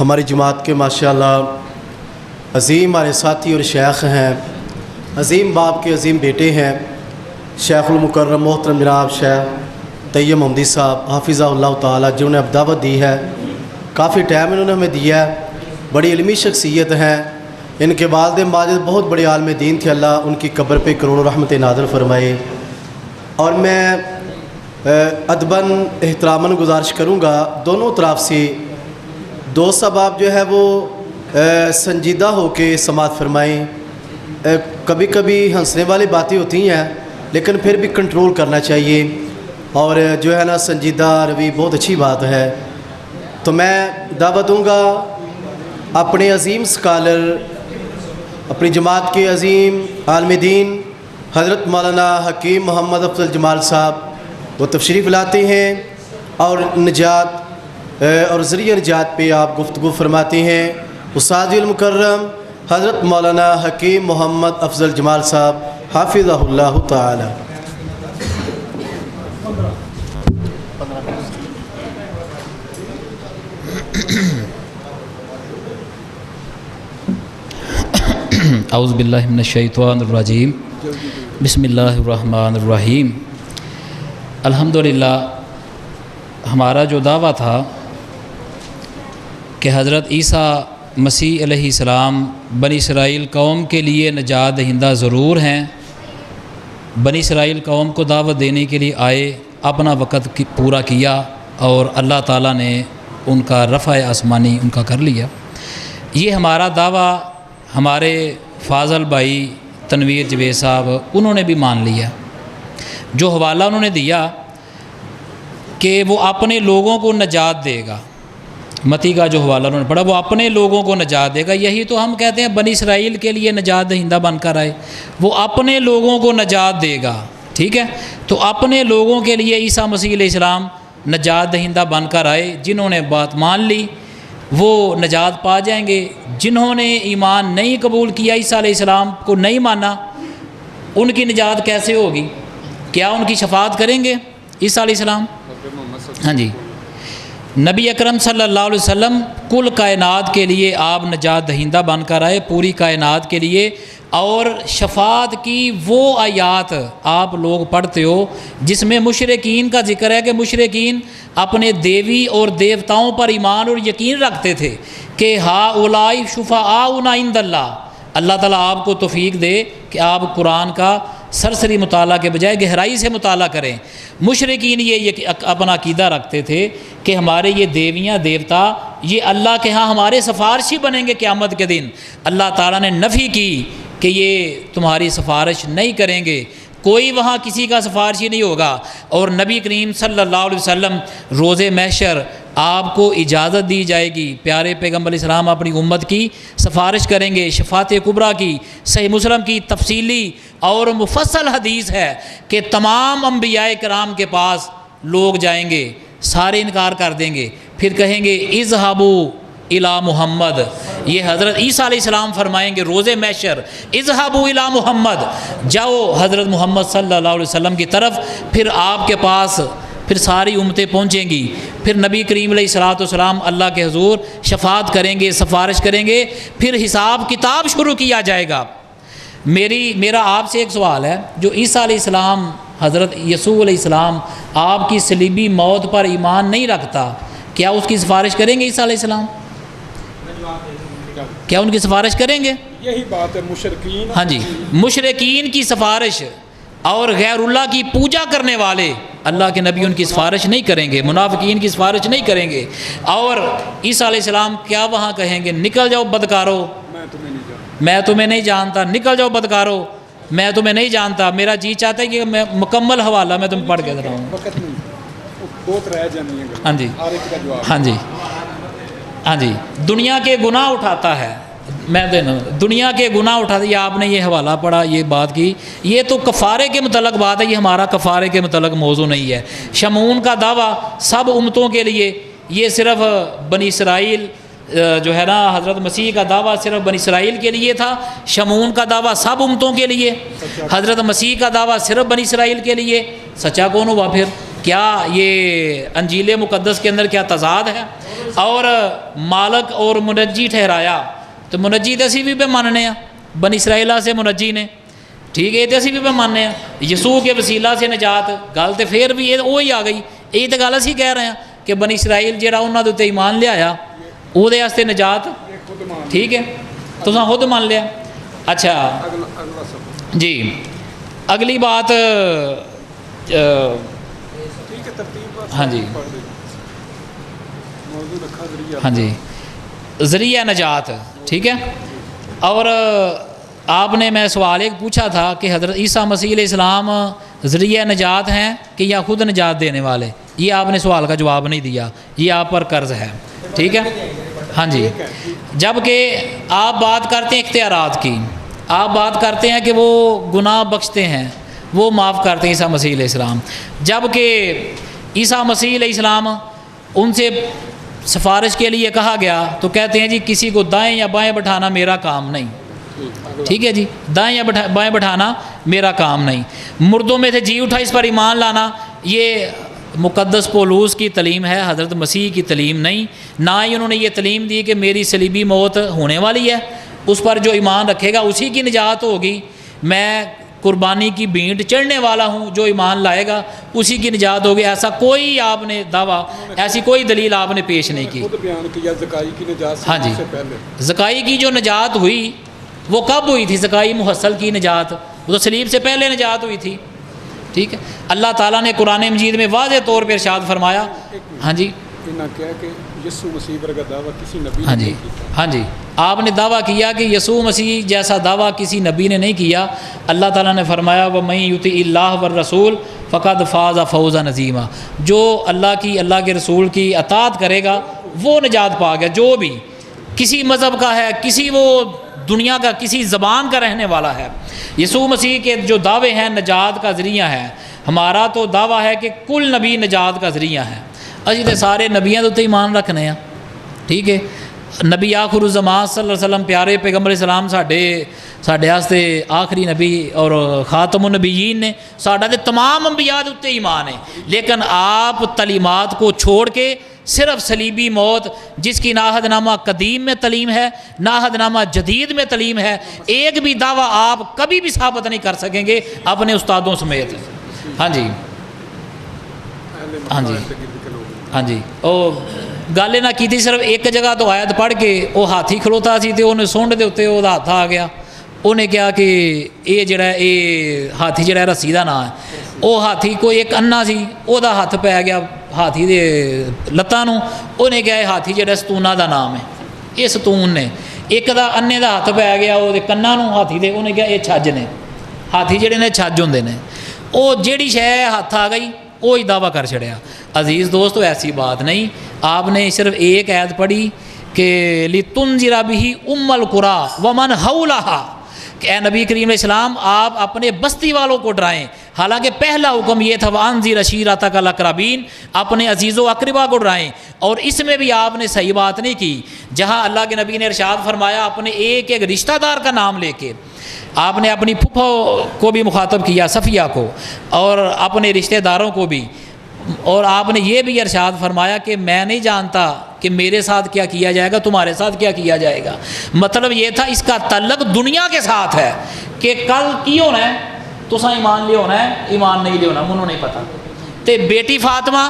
ہماری جماعت کے ماشاءاللہ عظیم ہمارے ساتھی اور شیخ ہیں، عظیم باپ کے عظیم بیٹے ہیں، شیخ المکرم محترم جناب شیخ طیب محمدی صاحب حافظہ اللہ تعالیٰ، جنہوں نے اب دعوت دی ہے، کافی ٹائم انہوں نے ہمیں دیا ہے، بڑی علمی شخصیت ہیں۔ ان کے والد ماجد بہت بڑے عالم دین تھے، اللہ ان کی قبر پہ کروڑوں رحمت نازل فرمائے۔ اور میں ادباً احتراماً گزارش کروں گا دونوں طرف سے، دوست صاحب آپ جو ہے وہ سنجیدہ ہو کے سماعت فرمائیں۔ کبھی کبھی ہنسنے والی باتیں ہوتی ہیں لیکن پھر بھی کنٹرول کرنا چاہیے، اور جو ہے نا سنجیدہ روی بہت اچھی بات ہے۔ تو میں دعوت دوں گا اپنے عظیم سکالر، اپنی جماعت کے عظیم عالم دین حضرت مولانا حکیم محمد افضل جمال صاحب، وہ تشریف لاتے ہیں اور نجات اور ذریعہ نجات پہ آپ گفتگو فرماتے ہیں۔ استاد المکرم حضرت مولانا حکیم محمد افضل جمال صاحب حافظہ اللہ تعالی۔ اعوذ باللہ من الشیطان الرجیم، بسم اللہ الرحمن الرحیم۔ الحمدللہ ہمارا جو دعویٰ تھا کہ حضرت عیسیٰ مسیح علیہ السلام بنی اسرائیل قوم کے لیے نجات دہندہ ضرور ہیں، بنی اسرائیل قوم کو دعوت دینے کے لیے آئے، اپنا وقت پورا کیا اور اللہ تعالیٰ نے ان کا رفع آسمانی ان کا کر لیا۔ یہ ہمارا دعویٰ ہمارے فاضل بھائی تنویر جوید صاحب انہوں نے بھی مان لیا۔ جو حوالہ انہوں نے دیا کہ وہ اپنے لوگوں کو نجات دے گا، متی کا جو حوالہ انہوں نے پڑھا، وہ اپنے لوگوں کو نجات دے گا، یہی تو ہم کہتے ہیں بنی اسرائیل کے لیے نجات دہندہ بن کر آئے، وہ اپنے لوگوں کو نجات دے گا، ٹھیک ہے؟ تو اپنے لوگوں کے لیے عیسیٰ مسیح علیہ السلام نجات دہندہ بن کر آئے۔ جنہوں نے بات مان لی وہ نجات پا جائیں گے، جنہوں نے ایمان نہیں قبول کیا، عیسیٰ علیہ السلام کو نہیں مانا، ان کی نجات کیسے ہوگی؟ کیا ان کی شفاعت کریں گے عیسیٰ علیہ السلام؟ ہاں جی، نبی اکرم صلی اللہ علیہ وسلم کل کائنات کے لیے آپ نجات دہندہ بن کر آئے، پوری کائنات کے لیے، اور شفاعت کی وہ آیات آپ لوگ پڑھتے ہو جس میں مشرکین کا ذکر ہے کہ مشرکین اپنے دیوی اور دیوتاؤں پر ایمان اور یقین رکھتے تھے کہ ہؤلاء شفعاؤنا عند اللہ۔ اللہ تعالیٰ آپ کو توفیق دے کہ آپ قرآن کا سرسری مطالعہ کے بجائے گہرائی سے مطالعہ کریں۔ مشرکین یہ اپنا عقیدہ رکھتے تھے کہ ہمارے یہ دیویاں دیوتا یہ اللہ کے ہاں ہمارے سفارشی بنیں گے قیامت کے دن۔ اللہ تعالیٰ نے نفی کی کہ یہ تمہاری سفارش نہیں کریں گے، کوئی وہاں کسی کا سفارشی نہیں ہوگا۔ اور نبی کریم صلی اللہ علیہ وسلم روز محشر آپ کو اجازت دی جائے گی، پیارے پیغمبر علیہ السلام اپنی امت کی سفارش کریں گے۔ شفاعت کبریٰ کی صحیح مسلم کی تفصیلی اور مفصل حدیث ہے کہ تمام انبیاء کرام کے پاس لوگ جائیں گے، سارے انکار کر دیں گے، پھر کہیں گے اذهبوا الی محمد۔ یہ حضرت عیسیٰ علیہ السلام فرمائیں گے روز محشر اذهبوا الی محمد، جاؤ حضرت محمد صلی اللہ علیہ وسلم کی طرف۔ پھر آپ کے پاس پھر ساری امتیں پہنچیں گی، پھر نبی کریم علیہ الصلوۃ والسلام اللہ کے حضور شفاعت کریں گے، سفارش کریں گے، پھر حساب کتاب شروع کیا جائے گا۔ میرا آپ سے ایک سوال ہے، جو عیسیٰ علیہ السلام حضرت یسوع علیہ السلام آپ کی صلیبی موت پر ایمان نہیں رکھتا، کیا اس کی سفارش کریں گے عیسیٰ علیہ السلام؟ کیا ان کی سفارش کریں گے؟ یہی بات ہے، مشرکین، ہاں جی، مشرکین کی سفارش اور غیر اللہ کی پوجا کرنے والے اللہ کے نبی ان کی سفارش نہیں کریں گے، منافقین کی سفارش نہیں کریں گے۔ اور عیسیٰ علیہ السلام کیا وہاں کہیں گے؟ نکل جاؤ بدکارو، میں تمہیں نہیں جانتا، نکل جاؤ بدکارو، میں تمہیں نہیں جانتا۔ میرا جی چاہتا ہے کہ میں مکمل حوالہ میں تمہیں پڑھ کے رہا ہوں۔ ہاں جی، ہاں جی، ہاں جی، دنیا کے گناہ اٹھاتا ہے، میں دنیا کے گناہ اٹھاتا ہے۔ یہ آپ نے یہ حوالہ پڑھا، یہ بات کی، یہ تو کفارے کے متعلق بات ہے، یہ ہمارا کفارے کے متعلق موضوع نہیں ہے۔ شمعون کا دعویٰ سب امتوں کے لیے، یہ صرف بنی اسرائیل جو ہے نا، حضرت مسیح کا دعویٰ صرف بنی اسرائیل کے لیے تھا، شمعون کا دعویٰ سب امتوں کے لیے، حضرت مسیح کا دعویٰ صرف بنی اسرائیل کے لیے۔ سچا کون ہوا پھر؟ کیا یہ انجیل مقدس کے اندر کیا تضاد ہے؟ اور مالک اور منجی ٹھہرایا، تو منجی تو اسی بھی پہ ماننے ہیں، بنی اسرائیل سے منجی نے، ٹھیک ہے، یہ تو اسی بھی پہ ماننے ہیں، یسوع کے وسیلہ سے نجات، گل تو پھر بھی یہ وہی آ گئی، یہ تو گل اسی کہہ رہے ہیں کہ بنی اسرائیل جہاں انہوں نے اتنے ایمان لیا وہ واسطے نجات، ٹھیک ہے، تو خود مان لیا۔ اچھا جی، اگلی بات ہاں جی، ہاں جی، ذریعہ نجات، ٹھیک ہے۔ اور آپ نے میں سوال ایک پوچھا تھا کہ حضرت عیسیٰ مسیح علیہ السلام ذریعہ نجات ہیں کہ یا خود نجات دینے والے، یہ آپ نے سوال کا جواب نہیں دیا، یہ آپ پر قرض ہے، ٹھیک ہے، ہاں جی۔ جب کہ آپ بات کرتے ہیں اختیارات کی، آپ بات کرتے ہیں کہ وہ گناہ بخشتے ہیں، وہ معاف کرتے ہیں عیسیٰ مسیح علیہ السلام، جب کہ عیسیٰ مسیح علیہ السلام ان سے سفارش کے لیے کہا گیا تو کہتے ہیں جی کسی کو دائیں یا بائیں بٹھانا میرا کام نہیں، ٹھیک ہے جی، دائیں یا بائیں بٹھانا میرا کام نہیں، مردوں میں سے جی اٹھا اس پر ایمان لانا یہ مقدس پولوس کی تعلیم ہے، حضرت مسیح کی تعلیم نہیں، نہ ہی انہوں نے یہ تعلیم دی کہ میری صلیبی موت ہونے والی ہے، اس پر جو ایمان رکھے گا اسی کی نجات ہوگی، میں قربانی کی بھینٹ چڑھنے والا ہوں، جو ایمان لائے گا اسی کی نجات ہوگی، ایسا کوئی آپ نے دعویٰ، ایسی کوئی دلیل آپ نے پیش نہیں کی۔ خود بیان کیا زکائی کی نجات ہاں جی، سے پہلے زکائی کی جو نجات ہوئی وہ کب ہوئی تھی؟ زکائی محصل کی نجات وہ تو صلیب سے پہلے نجات ہوئی تھی، ٹھیک ہے۔ اللہ تعالیٰ نے قرآن مجید میں واضح طور پر ارشاد فرمایا، ہاں جی، کہ یسوع مسیح پر کا دعویٰ کسی نبی ہاں نے جی، نہیں کیا۔ ہاں جی، آپ نے دعویٰ کیا کہ یسوع مسیح جیسا دعویٰ کسی نبی نے نہیں کیا، اللہ تعالیٰ نے فرمایا وَمَن يُطِعِ اللَّهَ وَالرَّسُولَ فَقَدْ فَازَ فَوْزًا عَظِيمًا، جو اللہ کے رسول کی اطاعت کرے گا وہ نجات پا گیا، جو بھی کسی مذہب کا ہے، کسی وہ دنیا کا کسی زبان کا رہنے والا ہے، یسوع مسیح کے جو دعوے ہیں نجات کا ذریعہ ہے، ہمارا تو دعویٰ ہے کہ کل نبی نجات کا ذریعہ ہے، اجی تے سارے نبیاں تو ایمان رکھنے ہیں، ٹھیک ہے۔ نبی آخر الزمان صلی اللہ علیہ وسلم پیارے پیغمبر اسلام ساڈے واسطے آخری نبی اور خاتم النبیین نے، ساڈا تے تمام انبیاء دے اُتے ایمان ہے، لیکن آپ تعلیمات کو چھوڑ کے صرف صلیبی موت جس کی نہ عہد نامہ قدیم میں تعلیم ہے نہ عہد نامہ جدید میں تعلیم ہے، ایک بھی دعویٰ آپ کبھی بھی ثابت نہیں کر سکیں گے اپنے استادوں سمیت۔ ہاں جی، ہاں جی، ہاں جی، او گل نہ کی صرف ایک جگہ تو آیت پڑھ کے وہ ہاتھی کھلوتا سی تو انہیں سونڈ دے اتنے وہ ہاتھ آ گیا، انہیں کہا کہ یہ جڑا یہ ہاتھی جڑا رسی کا نام ہے، وہ ہاتھی کوئی ایک انا سی وہ ہاتھ پی گیا ہاتھی دے لتاں نوں، انہیں کہا یہ ہاتھی جڑا ستونہ دا نام ہے، یہ ستون نے، ایک دا انے دا ہاتھ پی گیا وہ کناں نوں ہاتھی دے، انہیں کہا یہ چھج نے، ہاتھی جڑے نے چھج ہوندے نے، وہ جیڑی شے ہاتھ آ گئی وہی دعویٰ کر چھڑیا۔ عزیز دوستو ایسی بات نہیں، آپ نے صرف ایک آیت پڑھی کہ لِتُنذِرَ بِهِ أُمَّ الْقُرَىٰ وَمَنْ حَوْلَهَا، کہ اے نبی کریم علیہ السلام آپ اپنے بستی والوں کو ڈرائیں، حالانکہ پہلا حکم یہ تھا وَأَنذِرْ عَشِيرَتَكَ الْأَقْرَبِينَ، اپنے عزیز و اقربا کو ڈرائیں، اور اس میں بھی آپ نے صحیح بات نہیں کی، جہاں اللہ کے نبی نے ارشاد فرمایا اپنے ایک ایک رشتہ دار کا نام لے کے، آپ نے اپنی پھپھو کو بھی مخاطب کیا صفیہ کو، اور اپنے رشتہ داروں کو بھی، اور آپ نے یہ بھی ارشاد فرمایا کہ میں نہیں جانتا کہ میرے ساتھ کیا کیا جائے گا، تمہارے ساتھ کیا کیا جائے گا، مطلب یہ تھا اس کا تعلق دنیا کے ساتھ ہے کہ کل کی ہونا ہے تو ایمان لے ہونا ہے، ایمان نہیں لے ہونا منوں نہیں پتہ۔ تے بیٹی فاطمہ،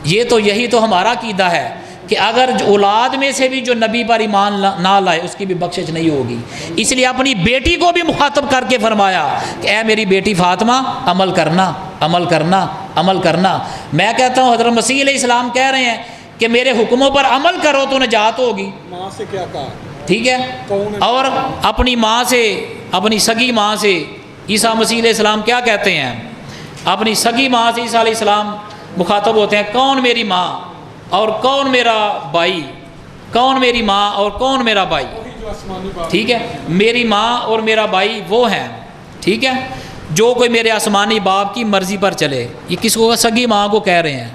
یہ تو یہی تو ہمارا عقیدہ ہے کہ اگر اولاد میں سے بھی جو نبی پر ایمان نہ لائے اس کی بھی بخشش نہیں ہوگی، اس لیے اپنی بیٹی کو بھی مخاطب کر کے فرمایا کہ اے میری بیٹی فاطمہ عمل کرنا، عمل کرنا، عمل کرنا۔ میں کہتا ہوں حضرت مسیح علیہ السلام کہہ رہے ہیں کہ میرے حکموں پر عمل کرو تو نجات ہوگی، ماں سے کیا کہا، ٹھیک ہے، اور اپنی ماں سے، اپنی سگی ماں سے عیسیٰ مسیح علیہ السلام کیا کہتے ہیں، اپنی سگی ماں سے عیسیٰ علیہ السلام مخاطب ہوتے ہیں، کون میری ماں اور کون میرا بھائی، کون میری ماں اور کون میرا بھائی، ٹھیک ہے، میری ماں اور میرا بھائی وہ ہیں، ٹھیک ہے، جو کوئی میرے آسمانی باپ کی مرضی پر چلے، یہ کس کو سگی ماں کو کہہ رہے ہیں،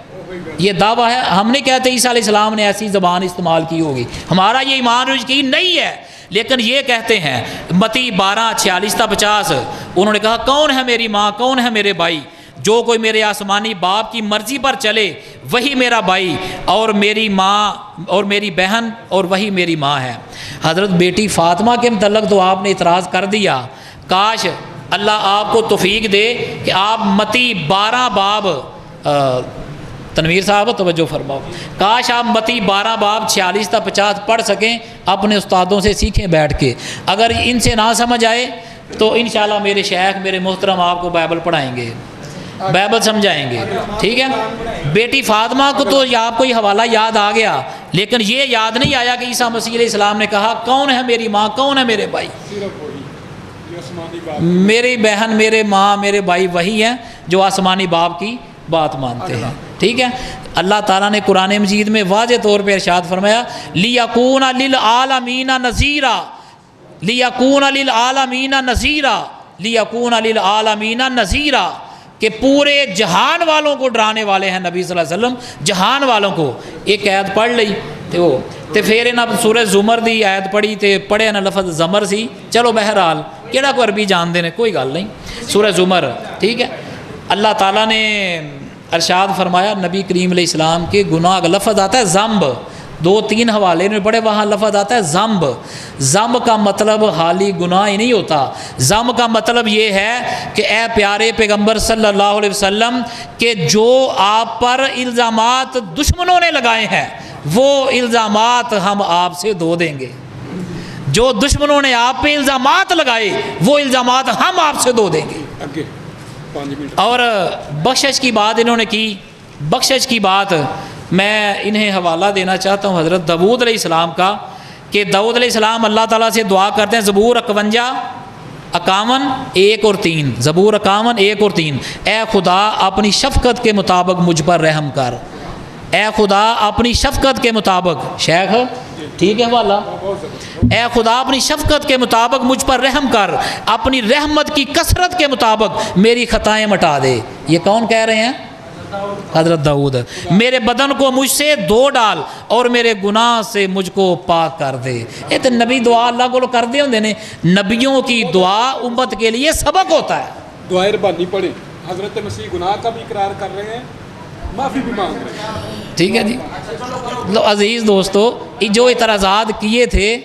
یہ دعویٰ ہے، ہم نہیں کہتے عیسیٰ علیہ السلام نے ایسی زبان استعمال کی ہوگی، ہمارا یہ ایمان یقین نہیں ہے، لیکن یہ کہتے ہیں متی 12:46-50 انہوں نے کہا کون ہے میری ماں کون ہے میرے بھائی، جو کوئی میرے آسمانی باپ کی مرضی پر چلے وہی میرا بھائی اور میری ماں اور میری بہن اور وہی میری ماں ہے۔ حضرت بیٹی فاطمہ کے متعلق تو آپ نے اعتراض کر دیا، کاش اللہ آپ کو توفیق دے کہ آپ متی 12 باب تنویر صاحب توجہ فرماؤ، کاش آپ متی 12 باب 46 تا 50 پڑھ سکیں، اپنے استادوں سے سیکھیں بیٹھ کے۔ اگر ان سے نہ سمجھ آئے تو انشاءاللہ میرے شیخ میرے محترم آپ کو بائبل پڑھائیں گے، بائبل سمجھائیں گے، ٹھیک ہے۔ بیٹی فاطمہ کو تو آپ کو یہ حوالہ یاد آ گیا، لیکن یہ یاد نہیں آیا کہ عیسیٰ مسیح علیہ السلام نے کہا کون ہے میری ماں، کون ہے میرے بھائی؟ میری بہن میرے ماں میرے بھائی وہی ہیں جو آسمانی باپ کی بات مانتے ہیں، ٹھیک ہے۔ اللہ تعالیٰ نے قرآن مجید میں واضح طور پہ ارشاد فرمایا لِيَكُونَ لِلْعَالَمِينَ نَذِيرًا، لِيَكُونَ لِلْعَالَمِينَ نَذِيرًا، لِيَكُونَ لِلْعَالَمِينَ نَذِيرًا، کہ پورے جہان والوں کو ڈرانے والے ہیں نبی صلی اللہ علیہ وسلم، جہان والوں کو۔ ایک آیت پڑھ لئی تے پھر انہاں سورہ زمر دی آیت پڑھی تے پڑھے نہ لفظ زمر سی، چلو بہرحال کیڑا کو عربی جان دینے کوئی گل نہیں، سورہ زمر، ٹھیک ہے۔ اللہ تعالیٰ نے ارشاد فرمایا نبی کریم علیہ السلام کے گناہ کا لفظ آتا ہے ذنب، 2-3 حوالے میں پڑھے وہاں لفظ آتا ہے ذنب۔ ذنب کا مطلب حالی گناہ ہی نہیں ہوتا، ذنب کا مطلب یہ ہے کہ اے پیارے پیغمبر صلی اللہ علیہ وسلم کہ جو آپ پر الزامات دشمنوں نے لگائے ہیں وہ الزامات ہم آپ سے دھو دیں گے، جو دشمنوں نے آپ پہ الزامات لگائے وہ الزامات ہم آپ سے دھو دیں گے۔ اور بخشش کی بات انہوں نے کی، بخشش کی بات میں انہیں حوالہ دینا چاہتا ہوں حضرت داؤد علیہ السلام کا، کہ داؤد علیہ السلام اللہ تعالیٰ سے دعا کرتے ہیں، زبور 51 51 1 اور 3، زبور 51 1 اور 3، اے خدا اپنی شفقت کے مطابق مجھ پر رحم کر، اے خدا اپنی شفقت کے مطابق، شیخ ٹھیک ہے حوالہ، اے خدا اپنی شفقت کے مطابق مجھ پر رحم کر، اپنی رحمت کی کثرت کے مطابق میری خطائیں مٹا دے۔ یہ کون کہہ رہے ہیں؟ حضرت داؤد۔ میرے بدن کو مجھ سے دھو ڈال اور میرے گناہ سے مجھ کو پاک کر دے۔ یہ تو نبی دعا اللہ کو کر دے ہوندے نے، نبیوں کی دعا امت کے لیے سبق ہوتا ہے۔ دعائے ربانی پڑھیں، حضرت مسیح گناہ کا بھی اقرار کر رہے ہیں، معافی بھی مانگ رہے ہیں، ٹھیک ہے جی۔ عزیز دوستو، جو اعتراضات کیے تھے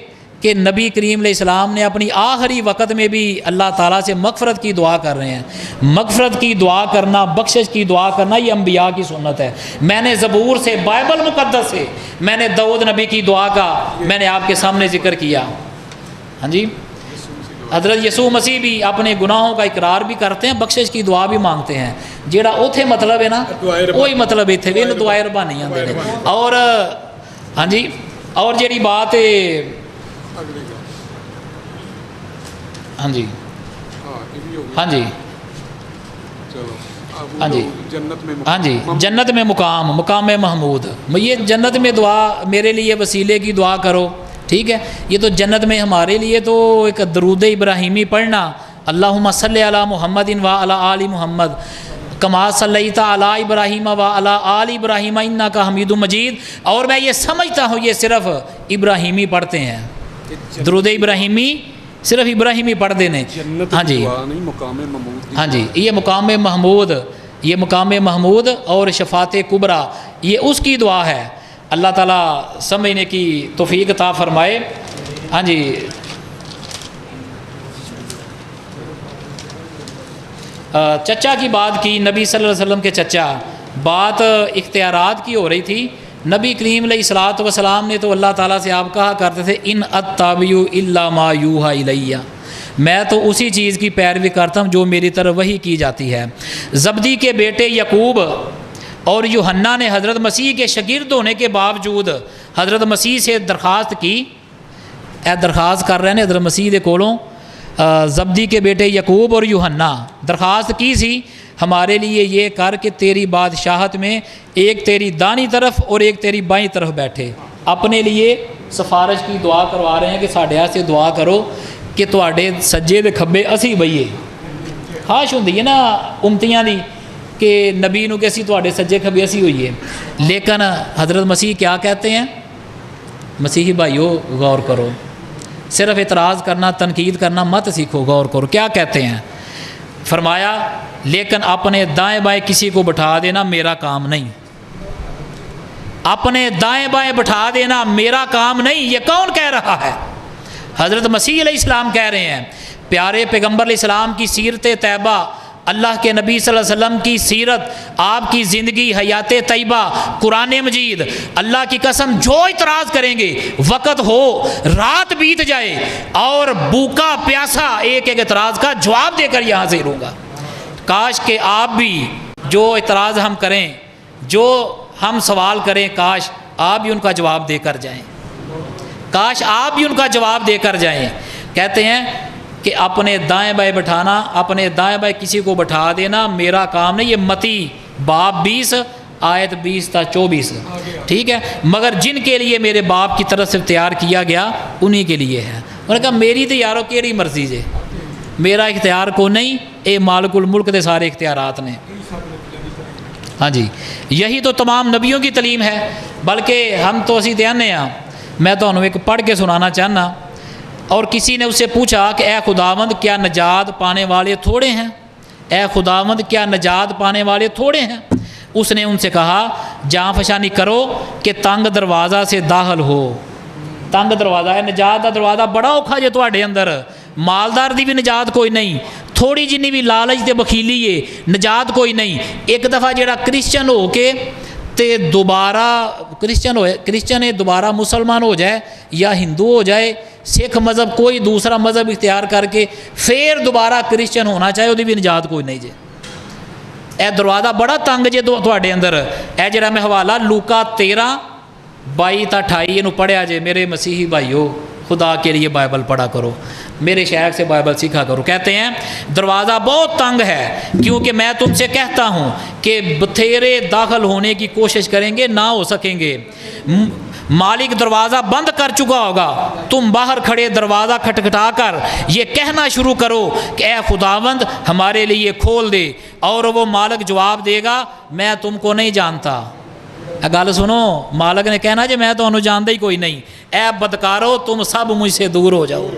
کہ نبی کریم علیہ السلام نے اپنی آخری وقت میں بھی اللہ تعالیٰ سے مغفرت کی دعا کر رہے ہیں، مغفرت کی دعا کرنا، بخشش کی دعا کرنا یہ انبیاء کی سنت ہے۔ میں نے زبور سے، بائبل مقدس سے میں نے داؤد نبی کی دعا کا میں نے آپ کے سامنے ذکر کیا۔ ہاں جی، حضرت یسوع مسیح بھی اپنے گناہوں کا اقرار بھی کرتے ہیں، بخشش کی دعا بھی مانگتے ہیں، جیڑا اوتھے مطلب ہے نا وہی مطلب ایتھے بھی دعائے ربانیاں دے۔ اور ہاں جی، اور جیڑی بات ہے ہاں جی ہاں جی ہاں جی ہاں جی، جنت میں مقام محمود، یہ جنت میں دعا میرے لیے وسیلے کی دعا کرو، ٹھیک ہے۔ یہ تو جنت میں ہمارے لیے تو ایک درود ابراہیمی پڑھنا، اللہم صلی علی محمد و علی آل محمد کما صلیت علی ابراہیم و علی آل ابراہیم انک حمید مجید، اور میں یہ سمجھتا ہوں یہ صرف ابراہیمی پڑھتے ہیں، درود ابراہیمی صرف ابراہیمی پڑھ دینے۔ ہاں جی ہاں جی، یہ مقام محمود، یہ مقام محمود اور شفاعت کبریٰ یہ اس کی دعا ہے۔ اللہ تعالیٰ سمجھنے کی توفیق عطا فرمائے۔ ہاں جی، چچا کی بات کی، نبی صلی اللہ علیہ وسلم کے چچا، بات اختیارات کی ہو رہی تھی۔ نبی کریم علیہ الصلوۃ والسلام نے تو اللہ تعالیٰ سے آپ کہا کرتے تھے ان اتبع الا ما یوحی الیہ، میں تو اسی چیز کی پیروی کرتا ہوں جو میری طرف وحی کی جاتی ہے۔ زبدی کے بیٹے یعقوب اور یوحنا نے حضرت مسیح کے شاگرد ہونے کے باوجود حضرت مسیح سے درخواست کی، درخواست کر رہے ہیں حضرت مسیح دے کولوں، زبدی کے بیٹے یعقوب اور یوحنا درخواست کی سی ہمارے لیے یہ کر کہ تیری بادشاہت میں ایک تیری دانی طرف اور ایک تیری بائیں طرف بیٹھے۔ اپنے لیے سفارش کی دعا کروا رہے ہیں کہ ساڈے واسطے دعا کرو کہ تواڈے سجے دے کھبے اسی بئیے۔ خواہش ہوندی ہے نا امتیاں دی کہ نبی نو کہ اسی تواڈے سجے کھبے اسی ہوئیے، لیکن حضرت مسیح کیا کہتے ہیں؟ مسیحی بھائیو غور کرو، صرف اعتراض کرنا تنقید کرنا مت سیکھو، غور کرو کیا کہتے ہیں۔ فرمایا لیکن اپنے دائیں بائیں کسی کو بٹھا دینا میرا کام نہیں. اپنے دائیں بائیں بٹھا دینا میرا کام نہیں. یہ کون کہہ رہا ہے؟ حضرت مسیح علیہ السلام کہہ رہے ہیں. پیارے پیغمبر علیہ السلام کی سیرت طیبہ، اللہ کے نبی صلی اللہ علیہ وسلم کی سیرت، آپ کی زندگی، حیات طیبہ، قرآن مجید، اللہ کی قسم جو اعتراض کریں گے، وقت ہو رات بیت جائے اور بھوکا پیاسا ایک ایک اعتراض کا جواب دے کر یہاں سے رہوں گا. کاش کہ آپ بھی جو اعتراض ہم کریں، جو ہم سوال کریں، کاش آپ بھی ان کا جواب دے کر جائیں. کاش آپ بھی ان کا جواب دے کر جائیں. کہتے ہیں کہ اپنے دائیں بائیں بٹھانا، اپنے دائیں بائیں کسی کو بٹھا دینا میرا کام نہیں. یہ متی باب 20 آیت 20 تا 24. ٹھیک ہے. مگر جن کے لیے میرے باپ کی طرف سے تیار کیا گیا انہی کے لیے ہے. انہوں نے کہا میری تو یارو کیڑی مرضی ہے، میرا اختیار کو نہیں، اے مالک الملک دے سارے اختیارات نے. ہاں جی، یہی تو تمام نبیوں کی تعلیم ہے. بلکہ ہم تو اسی دیانے ہیں. میں تو انہوں ایک پڑھ کے سنانا چاہنا. اور کسی نے اس سے پوچھا کہ اے خداوند کیا نجات پانے والے تھوڑے ہیں؟ اے خداوند کیا نجات پانے والے تھوڑے ہیں؟ اس نے ان سے کہا جاں فشانی کرو کہ تنگ دروازہ سے داخل ہو. تنگ دروازہ ہے، نجات کا دروازہ بڑا اوکھا جے تواڈے اندر. مالدار دی بھی نجات کوئی نہیں، تھوڑی جنی بھی لالچ تے بخیلی ہے نجات کوئی نہیں. ایک دفعہ جڑا کرسچن ہو کے تے دوبارہ کرسچن ہے دوبارہ مسلمان ہو جائے یا ہندو ہو جائے، سکھ مذہب کوئی دوسرا مذہب اختیار کر کے پھر دوبارہ کرسچن ہونا چاہے، وہ بھی نجات کوئی نہیں جے. اے دروازہ بڑا تنگ جے تواڈے اندر. اے جڑا میں حوالہ لوکا 13:22 تا 28 یہ پڑھیا جے. میرے مسیحی بھائیو خدا کے لیے بائبل پڑھا کرو، میرے شیخ سے بائبل سیکھا کرو. کہتے ہیں دروازہ بہت تنگ ہے، کیونکہ میں تم سے کہتا ہوں کہ بتھیرے داخل ہونے کی کوشش کریں گے نہ ہو سکیں گے. مالک دروازہ بند کر چکا ہوگا، تم باہر کھڑے دروازہ کھٹکھٹا کر یہ کہنا شروع کرو کہ اے خداوند ہمارے لیے کھول دے، اور وہ مالک جواب دے گا میں تم کو نہیں جانتا. گل سنو، مالک نے کہنا جی میں تو انہوں جانتا ہی کوئی نہیں. اے بدکارو تم سب مجھ سے دور ہو جاؤ.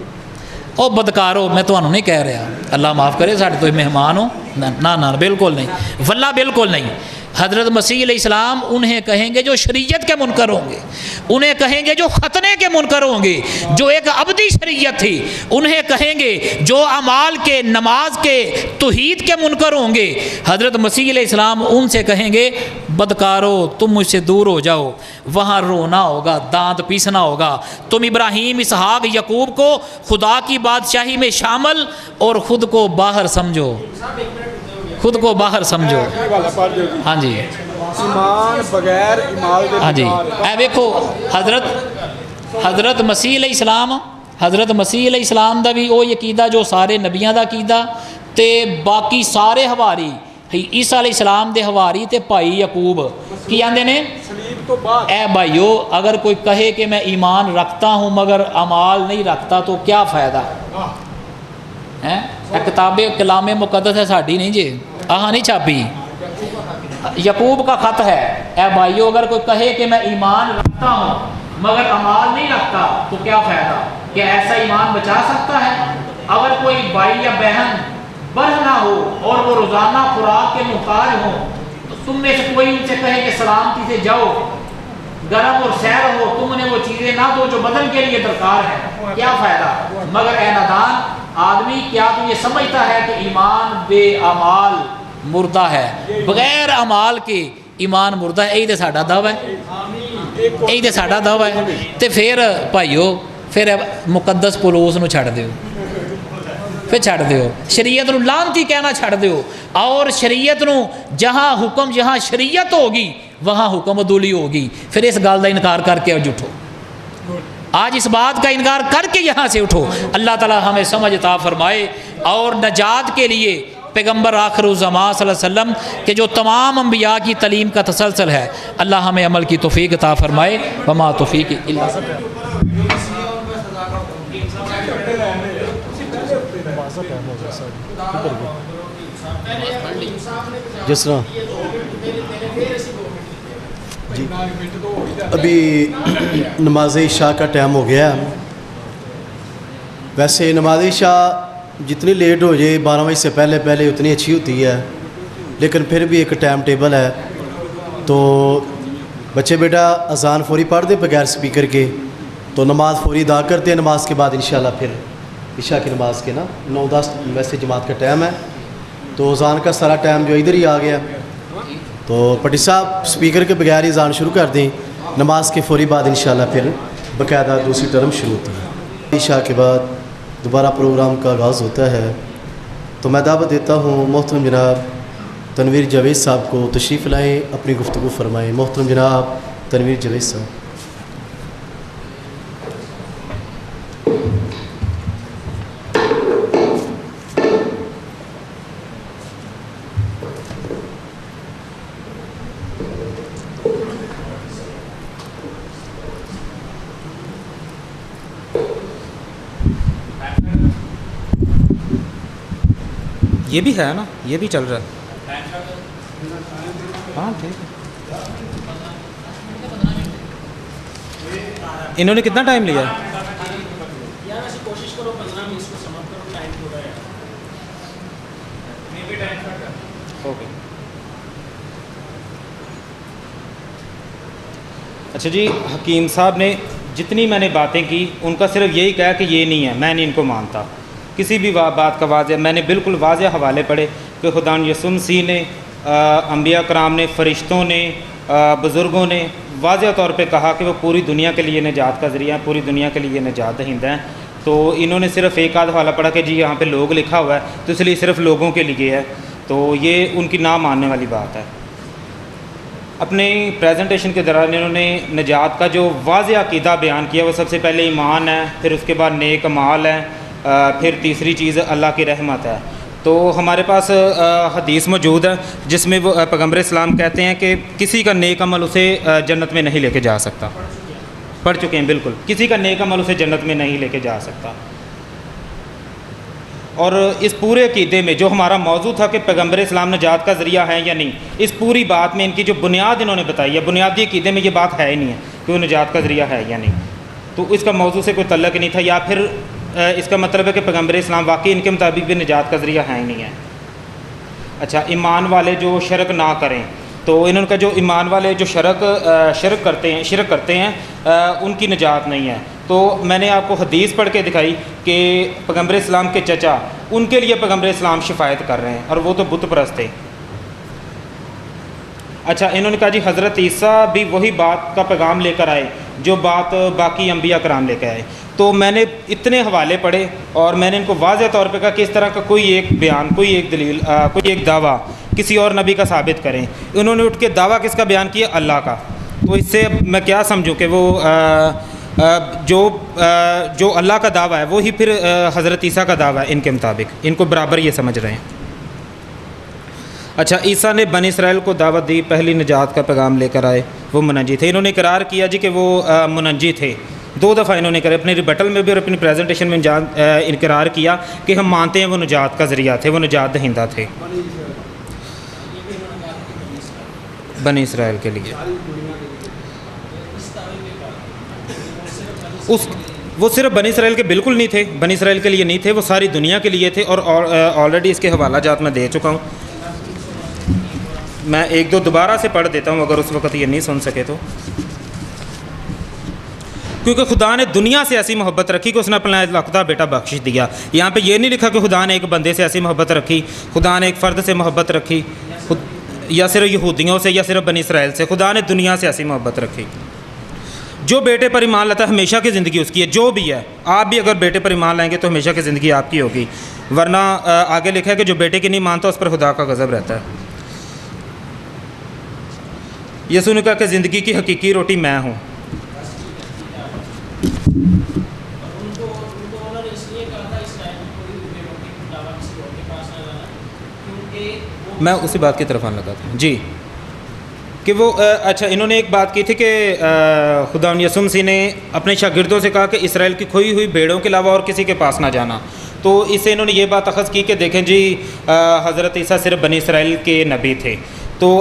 او بدکارو، میں تو انہوں نہیں کہہ رہا، اللہ معاف کرے ساڑھے تو مہمان ہو، نہ بالکل نہیں، واللہ بالکل نہیں. حضرت مسیح علیہ السلام انہیں کہیں گے جو شریعت کے منکر ہوں گے، انہیں کہیں گے جو ختنے کے منکر ہوں گے، جو ایک ابدی شریعت تھی، انہیں کہیں گے جو اعمال کے، نماز کے، توحید کے منکر ہوں گے. حضرت مسیح علیہ السلام ان سے کہیں گے بدکارو تم مجھ سے دور ہو جاؤ. وہاں رونا ہوگا، دانت پیسنا ہوگا. تم ابراہیم، اسحاق، یعقوب کو خدا کی بادشاہی میں شامل اور خود کو باہر سمجھو، خود کو باہر سمجھو. ہاں جی، ایمان بغیر ایمان دے ہاں جی. اے دیکھو حضرت مسیح علیہ السلام دا بھی وہ عقیدہ جو سارے نبیاں دا عقیدہ تے باقی سارے حواری عیسیٰ علیہ السلام دے حواری تے بھائی یعقوب کی آندے نے اے بھائیو اگر کوئی کہے کہ میں ایمان رکھتا ہوں مگر اعمال نہیں رکھتا تو کیا فائدہ ہے؟ کتاب کلام مقدس ہے ساڑھی نہیں جی، نہیں چھاپی، یعقوب کا خط ہے. اے بھائیو اگر کوئی کہے کہ میں ایمان رکھتا ہوں مگر اعمال نہیں رکھتا تو کیا فائدہ؟ کیا ایسا ایمان بچا سکتا ہے؟ اگر کوئی بھائی یا بہن برہنہ ہو اور وہ روزانہ خوراک کے محتاج ہوں تو تم میں سے کوئی ان سے کہے کہ سلامتی سے جاؤ، گرم اور سیر ہو، تم نے وہ چیزیں نہ دو جو بدن کے لیے درکار ہے، کیا فائدہ؟ مگر اے نادان آدمی، کیا تو یہ سمجھتا ہے کہ ایمان بے اعمال مردہ ہے؟ بغیر اعمال کے ایمان مردہ ہے. یہی تو ساڈا دعویٰ ہے، یہی تو ساڈا دعویٰ ہے. تو پھر بھائیو پھر مقدس پولوس نو چھڑ دیو، پھر چھڑ دیو، شریعت نو لعنتی کہنا چھڑ دیو، اور شریعت نو جہاں حکم، جہاں شریعت ہوگی وہاں حکم عدولی ہوگی. پھر اس گل کا انکار کر کے اٹھو، آج اس بات کا انکار کر کے یہاں سے اٹھو. اللہ تعالی ہمیں سمجھ عطا فرمائے اور نجات کے لیے پیغمبر آخر الزمان صلی اللہ علیہ وسلم کہ جو تمام انبیاء کی تعلیم کا تسلسل ہے، اللہ ہمیں عمل کی توفیق عطا فرمائے. وما توفیق الا باللہ. جس طرح جی ابھی نماز عشاء کا ٹائم ہو گیا ہے. ویسے نماز عشاء جتنی لیٹ ہو جائے 12 بجے سے پہلے اتنی اچھی ہوتی ہے. لیکن پھر بھی ایک ٹائم ٹیبل ہے. تو بچے بیٹا اذان فوری پڑھ دے بغیر سپیکر کے, تو نماز فوری ادا کرتے ہیں. نماز کے بعد انشاءاللہ پھر عشاء کی نماز کے 9-10 ویسے جماعت کا ٹائم ہے, تو اذان کا سارا ٹائم جو ادھر ہی آ گیا. تو پٹی صاحب سپیکر کے بغیر ہی اذان شروع کر دیں. نماز کے فوری بعد انشاءاللہ پھر باقاعدہ دوسری ٹرم شروع ہوتی ہے. عشاء کے بعد دوبارہ پروگرام کا آغاز ہوتا ہے. تو میں دعوت دیتا ہوں محترم جناب تنویر جاوید صاحب کو تشریف لائیں, اپنی گفتگو فرمائیں. محترم جناب تنویر جاوید صاحب. یہ بھی ہے نا, یہ بھی چل رہا ہے. ہاں ٹھیک ہے. انہوں نے کتنا ٹائم لیا؟ اوکے. اچھا جی, حکیم صاحب نے جتنی میں نے باتیں کی ان کا صرف یہی کہا کہ یہ نہیں ہے, میں نہیں ان کو مانتا. کسی بھی بات کا واضح, میں نے بالکل واضح حوالے پڑھے کہ خدا یسوع مسیح نے, انبیاء کرام نے, فرشتوں نے, بزرگوں نے واضح طور پہ کہا کہ وہ پوری دنیا کے لیے نجات کا ذریعہ ہیں, پوری دنیا کے لیے نجات دہندہ ہیں. تو انہوں نے صرف ایک آدھ حوالہ پڑھا کہ جی یہاں پہ لوگ لکھا ہوا ہے تو اس لیے صرف لوگوں کے لیے ہے. تو یہ ان کی نہ ماننے والی بات ہے. اپنے پریزنٹیشن کے دوران انہوں نے نجات کا جو واضح عقیدہ بیان کیا وہ سب سے پہلے ایمان ہے, پھر اس کے بعد نیک اعمال ہے, پھر تیسری چیز اللہ کی رحمت ہے. تو ہمارے پاس حدیث موجود ہے جس میں وہ پیغمبر اسلام کہتے ہیں کہ کسی کا نیک عمل اسے جنت میں نہیں لے کے جا سکتا. پڑھ چکے ہیں بالکل, کسی کا نیک عمل اسے جنت میں نہیں لے کے جا سکتا. اور اس پورے عقیدے میں جو ہمارا موضوع تھا کہ پیغمبر اسلام نجات کا ذریعہ ہے یا نہیں, اس پوری بات میں ان کی جو بنیاد انہوں نے بتائی ہے, بنیادی عقیدے میں یہ بات ہے ہی نہیں ہے کہ وہ نجات کا ذریعہ ہے یا نہیں. تو اس کا موضوع سے کوئی تعلق نہیں تھا, یا پھر اس کا مطلب ہے کہ پیغمبر اسلام واقعی ان کے مطابق بھی نجات کا ذریعہ ہے ہی نہیں ہے. اچھا, ایمان والے جو شرک نہ کریں, تو انہوں کا جو ایمان والے جو شرک کرتے ہیں ان کی نجات نہیں ہے. تو میں نے آپ کو حدیث پڑھ کے دکھائی کہ پیغمبر اسلام کے چچا, ان کے لیے پیغمبر اسلام شفاعت کر رہے ہیں, اور وہ تو بت پرست تھے. اچھا, انہوں نے کہا جی حضرت عیسیٰ بھی وہی بات کا پیغام لے کر آئے جو بات باقی انبیاء کرام لے کے آئے. تو میں نے اتنے حوالے پڑھے اور میں نے ان کو واضح طور پہ کہا کہ اس طرح کا کوئی ایک بیان, کوئی ایک دلیل, کوئی ایک دعویٰ کسی اور نبی کا ثابت کریں. انہوں نے اٹھ کے دعویٰ کس کا بیان کیا؟ اللہ کا. تو اس سے میں کیا سمجھوں کہ وہ جو اللہ کا دعویٰ ہے وہی پھر حضرت عیسیٰ کا دعویٰ ہے ان کے مطابق. ان کو برابر یہ سمجھ رہے ہیں. اچھا, عیسیٰ نے بنی اسرائیل کو دعوت دی, پہلی نجات کا پیغام لے کر آئے, وہ منجی تھے. انہوں نے اقرار کیا جی کہ وہ منجی تھے. 2 دفعہ انہوں نے کرے, اپنے ریبٹل میں بھی اور اپنی پریزنٹیشن میں انکرار کیا کہ ہم مانتے ہیں وہ نجات کا ذریعہ تھے, وہ نجات دہندہ تھے بنی اسرائیل کے لیے. وہ صرف بنی اسرائیل کے بالکل نہیں تھے, بنی اسرائیل کے لیے نہیں تھے, وہ ساری دنیا کے لیے تھے. اور آلریڈی اس کے حوالہ جات میں دے چکا ہوں. میں 1-2 دوبارہ سے پڑھ دیتا ہوں اگر اس وقت یہ نہیں سن سکے تو. کیونکہ خدا نے دنیا سے ایسی محبت رکھی کہ اس نے اپنا اکلوتا بیٹا بخش دیا. یہاں پہ یہ نہیں لکھا کہ خدا نے ایک بندے سے ایسی محبت رکھی, خدا نے ایک فرد سے محبت رکھی, یا صرف یہودیوں سے, یا صرف بنی اسرائیل سے. خدا نے دنیا سے ایسی محبت رکھی. جو بیٹے پر ایمان لاتا ہے ہمیشہ کی زندگی اس کی ہے, جو بھی ہے. آپ بھی اگر بیٹے پر ایمان لائیں گے تو ہمیشہ کی زندگی آپ کی ہوگی, ورنہ آگے لکھا ہے کہ جو بیٹے کی نہیں مانتا اس پر خدا کا غضب رہتا ہے. یسوع نے کہا کہ زندگی کی حقیقی روٹی میں ہوں. میں اسی بات کی طرف آنے لگا تھا جی, کہ وہ اچھا, انہوں نے ایک بات کی تھی کہ خدا یسوع مسیح نے اپنے شاگردوں سے کہا کہ اسرائیل کی کھوئی ہوئی بھیڑوں کے علاوہ اور کسی کے پاس نہ جانا. تو اس سے انہوں نے یہ بات اخذ کی کہ دیکھیں جی حضرت عیسیٰ صرف بنی اسرائیل کے نبی تھے. تو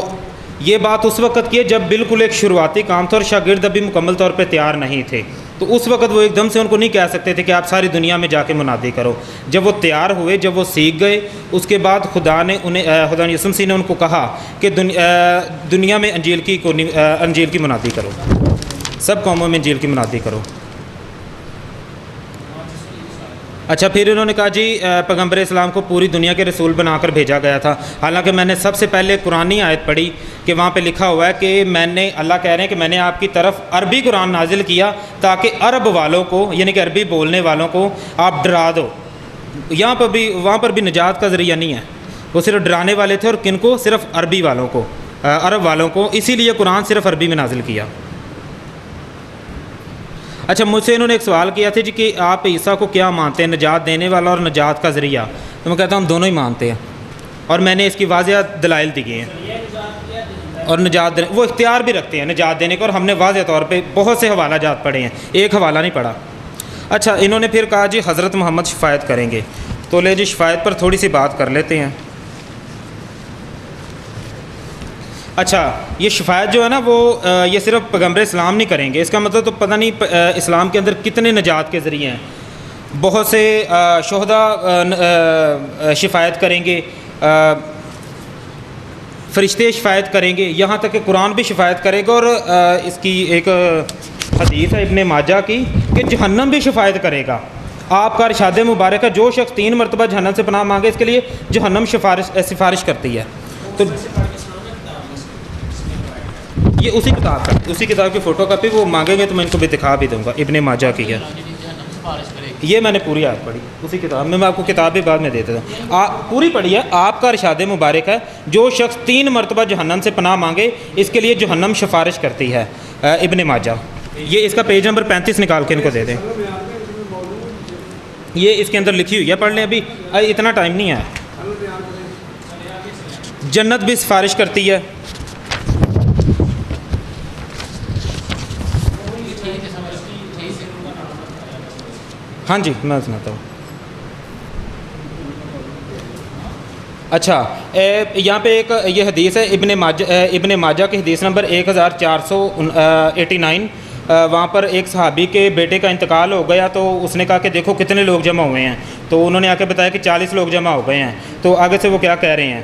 یہ بات اس وقت کی ہے جب بالکل ایک شروعاتی کام تھا اور شاگرد ابھی مکمل طور پہ تیار نہیں تھے، تو اس وقت وہ ایک دم سے ان کو نہیں کہہ سکتے تھے کہ آپ ساری دنیا میں جا کے منادی کرو۔ جب وہ تیار ہوئے، جب وہ سیکھ گئے، اس کے بعد خدا نے یسوع مسیح نے ان کو کہا کہ دنیا میں انجیل کی منادی کرو، سب قوموں میں انجیل کی منادی کرو۔ اچھا، پھر انہوں نے کہا جی پیغمبر اسلام کو پوری دنیا کے رسول بنا کر بھیجا گیا تھا، حالانکہ میں نے سب سے پہلے قرآنی آیت پڑھی کہ وہاں پہ لکھا ہوا ہے کہ اللہ کہہ رہے ہیں کہ میں نے آپ کی طرف عربی قرآن نازل کیا تاکہ عرب والوں کو، یعنی کہ عربی بولنے والوں کو آپ ڈرا دو۔ وہاں پر بھی نجات کا ذریعہ نہیں ہے، وہ صرف ڈرانے والے تھے، اور کن کو؟ صرف عربی والوں کو، عرب والوں کو، اسی لیے قرآن صرف عربی میں نازل کیا۔ اچھا، مجھ سے انہوں نے ایک سوال کیا تھا جی کہ آپ عیسیٰ کو کیا مانتے ہیں، نجات دینے والا اور نجات کا ذریعہ؟ تو میں کہتا ہوں ہم دونوں ہی مانتے ہیں، اور میں نے اس کی واضح دلائل دیے ہیں، اور نجات وہ اختیار بھی رکھتے ہیں نجات دینے کو، اور ہم نے واضح طور پہ بہت سے حوالہ جات پڑھے ہیں، ایک حوالہ نہیں پڑھا۔ اچھا، انہوں نے پھر کہا جی حضرت محمد شفاعت کریں گے، تو لے جی شفاعت پر تھوڑی سی بات کر لیتے ہیں۔ اچھا، یہ شفاعت جو ہے نا وہ یہ صرف پیغمبر اسلام نہیں کریں گے، اس کا مطلب تو پتہ نہیں اسلام کے اندر کتنے نجات کے ذریعے ہیں۔ بہت سے شہداء شفاعت کریں گے، فرشتے شفاعت کریں گے، یہاں تک کہ قرآن بھی شفاعت کرے گا، اور اس کی ایک حدیث ہے ابن ماجہ کی کہ جہنم بھی شفاعت کرے گا۔ آپ کا ارشاد مبارک ہے جو شخص 3 مرتبہ جہنم سے پناہ مانگے اس کے لیے جہنم سفارش کرتی ہے۔ تو یہ اسی کتاب کی فوٹو کاپی وہ مانگیں گے تو میں ان کو بھی دکھا بھی دوں گا، ابن ماجہ کی ہے، یہ میں نے پوری آیت پڑھی اسی کتاب میں آپ کو کتاب بھی بعد میں دے دیتا ہوں، پوری پڑھی ہے۔ آپ کا ارشاد مبارک ہے جو شخص 3 مرتبہ جہنم سے پناہ مانگے اس کے لیے جہنم سفارش کرتی ہے، ابن ماجہ۔ یہ اس کا پیج نمبر 35 نکال کے ان کو دے دیں، یہ اس کے اندر لکھی ہوئی ہے، پڑھ لیں، ابھی اتنا ٹائم نہیں ہے۔ جنت بھی سفارش کرتی ہے۔ ہاں جی، میں سناتا ہوں۔ اچھا، یہاں پہ ایک یہ حدیث ہے ابن ماجہ کی حدیث نمبر 1489، وہاں پر ایک صحابی کے بیٹے کا انتقال ہو گیا، تو اس نے کہا کہ دیکھو کتنے لوگ جمع ہوئے ہیں، تو انہوں نے آ کے بتایا کہ 40 لوگ جمع ہو گئے ہیں۔ تو آگے سے وہ کیا کہہ رہے ہیں،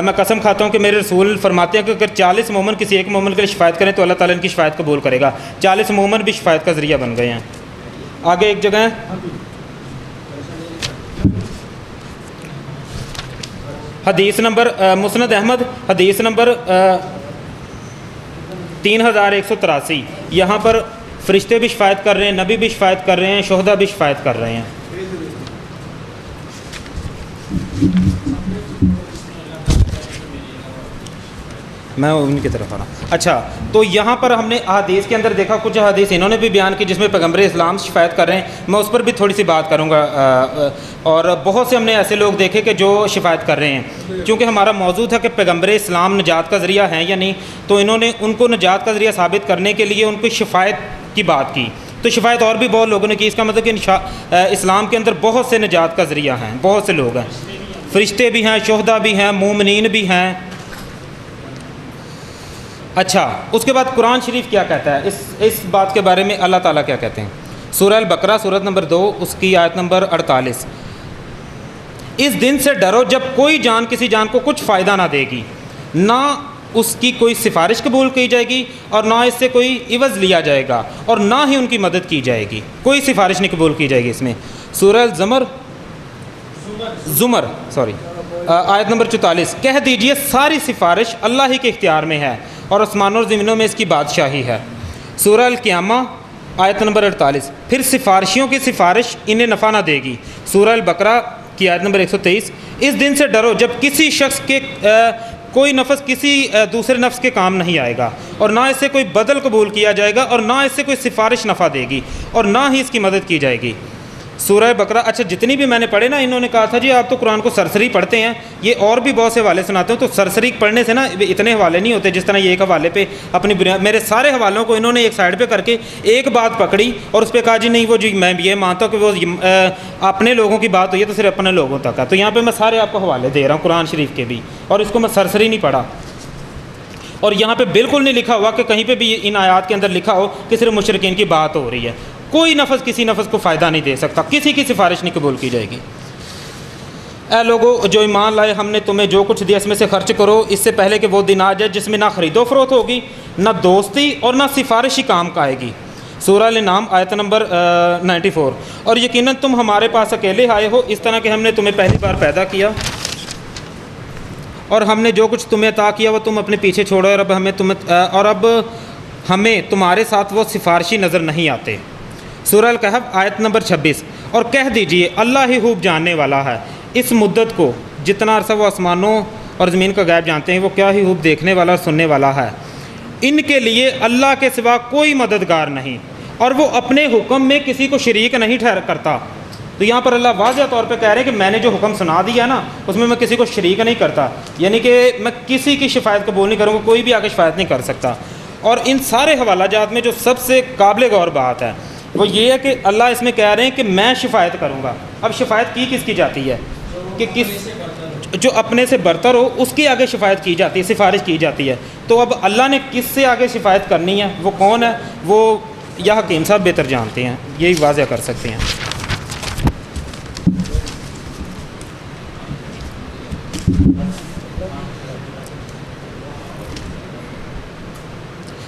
میں قسم کھاتا ہوں کہ میرے رسول فرماتے ہیں کہ اگر 40 مومن کسی ایک مومن کے لیے شفاعت کریں تو اللہ تعالیٰ ان کی شفاعت قبول کرے گا۔ 40 مومن بھی شفاعت کا ذریعہ بن گئے ہیں۔ آگے ایک جگہ ہے حدیث نمبر مسند احمد حدیث نمبر 3183، یہاں پر فرشتے بھی شفاعت کر رہے ہیں، نبی بھی شفاعت کر رہے ہیں، شہداء بھی شفاعت کر رہے ہیں۔ میں ان کی طرف آ رہا ہوں۔ اچھا، تو یہاں پر ہم نے احادیث کے اندر دیکھا، کچھ احادیث انہوں نے بھی بیان کی جس میں پیغمبر اسلام شفاعت کر رہے ہیں، میں اس پر بھی تھوڑی سی بات کروں گا، اور بہت سے ہم نے ایسے لوگ دیکھے کہ جو شفاعت کر رہے ہیں۔ چونکہ ہمارا موضوع تھا کہ پیغمبر اسلام نجات کا ذریعہ ہیں یا نہیں، تو انہوں نے ان کو نجات کا ذریعہ ثابت کرنے کے لیے ان کی شفاعت کی بات کی، تو شفاعت اور بھی بہت لوگوں نے کی۔ اس کا مطلب کہ اسلام کے اندر بہت سے نجات کا ذریعہ ہیں، بہت سے لوگ ہیں، فرشتے بھی ہیں، شہداء بھی ہیں، مومنین بھی ہیں۔ اچھا، اس کے بعد قرآن شریف کیا کہتا ہے اس بات کے بارے میں؟ اللہ تعالیٰ کیا کہتے ہیں؟ سورہ البقرہ سورۃ نمبر 2 اس کی آیت نمبر 48، اس دن سے ڈرو جب کوئی جان کسی جان کو کچھ فائدہ نہ دے گی، نہ اس کی کوئی سفارش قبول کی جائے گی، اور نہ اس سے کوئی عوض لیا جائے گا، اور نہ ہی ان کی مدد کی جائے گی، کوئی سفارش نہیں قبول کی جائے گی۔ اس میں سورہ زمر آیت نمبر 44، کہہ دیجئے ساری سفارش اللہ ہی کے اختیار میں ہے، اور آسمانوں اور زمینوں میں اس کی بادشاہی ہے۔ سورہ القیامہ آیت نمبر 48، پھر سفارشیوں کی سفارش انہیں نفع نہ دے گی۔ سورہ البقرہ کی آیت نمبر 123، اس دن سے ڈرو جب کسی شخص کے کوئی نفس کسی دوسرے نفس کے کام نہیں آئے گا، اور نہ اس سے کوئی بدل قبول کیا جائے گا، اور نہ اس سے کوئی سفارش نفع دے گی، اور نہ ہی اس کی مدد کی جائے گی۔ سورہ بقرہ۔ اچھا، جتنی بھی میں نے پڑھے نا، انہوں نے کہا تھا جی آپ تو قرآن کو سرسری پڑھتے ہیں، یہ اور بھی بہت سے حوالے سناتے ہیں، تو سرسری پڑھنے سے نا اتنے حوالے نہیں ہوتے جس طرح یہ ایک حوالے پہ اپنی بنیاد، میرے سارے حوالوں کو انہوں نے ایک سائڈ پہ کر کے ایک بات پکڑی اور اس پہ کہا جی نہیں وہ جی میں یہ مانتا ہوں کہ وہ اپنے لوگوں کی بات ہوئی ہے تو صرف اپنے لوگوں تک ہے، تو یہاں پہ میں سارے آپ کو حوالے دے رہا ہوں قرآن شریف کے بھی، اور اس کو میں سرسری نہیں پڑھا۔ اور یہاں پہ بالکل نہیں لکھا ہوا کہ کہیں پہ بھی ان آیات کے اندر لکھا ہو کہ صرف مشرکین کی بات ہو رہی ہے. کوئی نفس کسی نفس کو فائدہ نہیں دے سکتا, کسی کی سفارش نہیں قبول کی جائے گی. اے لوگو جو ایمان لائے, ہم نے تمہیں جو کچھ دیا اس میں سے خرچ کرو, اس سے پہلے کہ وہ دن آ جائے جس میں نہ خرید و فروخت ہوگی, نہ دوستی اور نہ سفارشی کام کا آئے گی. سورہ الانعام آیت نمبر 94. اور یقیناً تم ہمارے پاس اکیلے آئے ہو, اس طرح کہ ہم نے تمہیں پہلی بار پیدا کیا اور ہم نے جو کچھ تمہیں عطا کیا وہ تم اپنے پیچھے چھوڑو, اور اب ہمیں تمہارے ساتھ وہ سفارشی نظر نہیں آتے. سورہ الکہف آیت نمبر 26. اور کہہ دیجئے اللہ ہی خوب جاننے والا ہے اس مدت کو, جتنا عرصہ وہ آسمانوں اور زمین کا غیب جانتے ہیں, وہ کیا ہی خوب دیکھنے والا اور سننے والا ہے. ان کے لیے اللہ کے سوا کوئی مددگار نہیں, اور وہ اپنے حکم میں کسی کو شریک نہیں ٹھہر کرتا. تو یہاں پر اللہ واضح طور پہ کہہ رہے ہیں کہ میں نے جو حکم سنا دیا نا اس میں کسی کو شریک نہیں کرتا, یعنی کہ میں کسی کی شفاعت قبول نہیں کروں گا, کوئی بھی آگے شفاعت نہیں کر سکتا. اور ان سارے حوالہ جات میں جو سب سے قابل غور بات ہے وہ یہ ہے کہ اللہ اس میں کہہ رہے ہیں کہ میں شفاعت کروں گا. اب شفاعت کی کس کی جاتی ہے کہ کس جو اپنے سے برتر ہو اس کی آگے شفاعت کی جاتی ہے, سفارش کی جاتی ہے. تو اب اللہ نے کس سے آگے شفاعت کرنی ہے, وہ کون ہے, وہ یا حکیم صاحب بہتر جانتے ہیں, یہی واضح کر سکتے ہیں.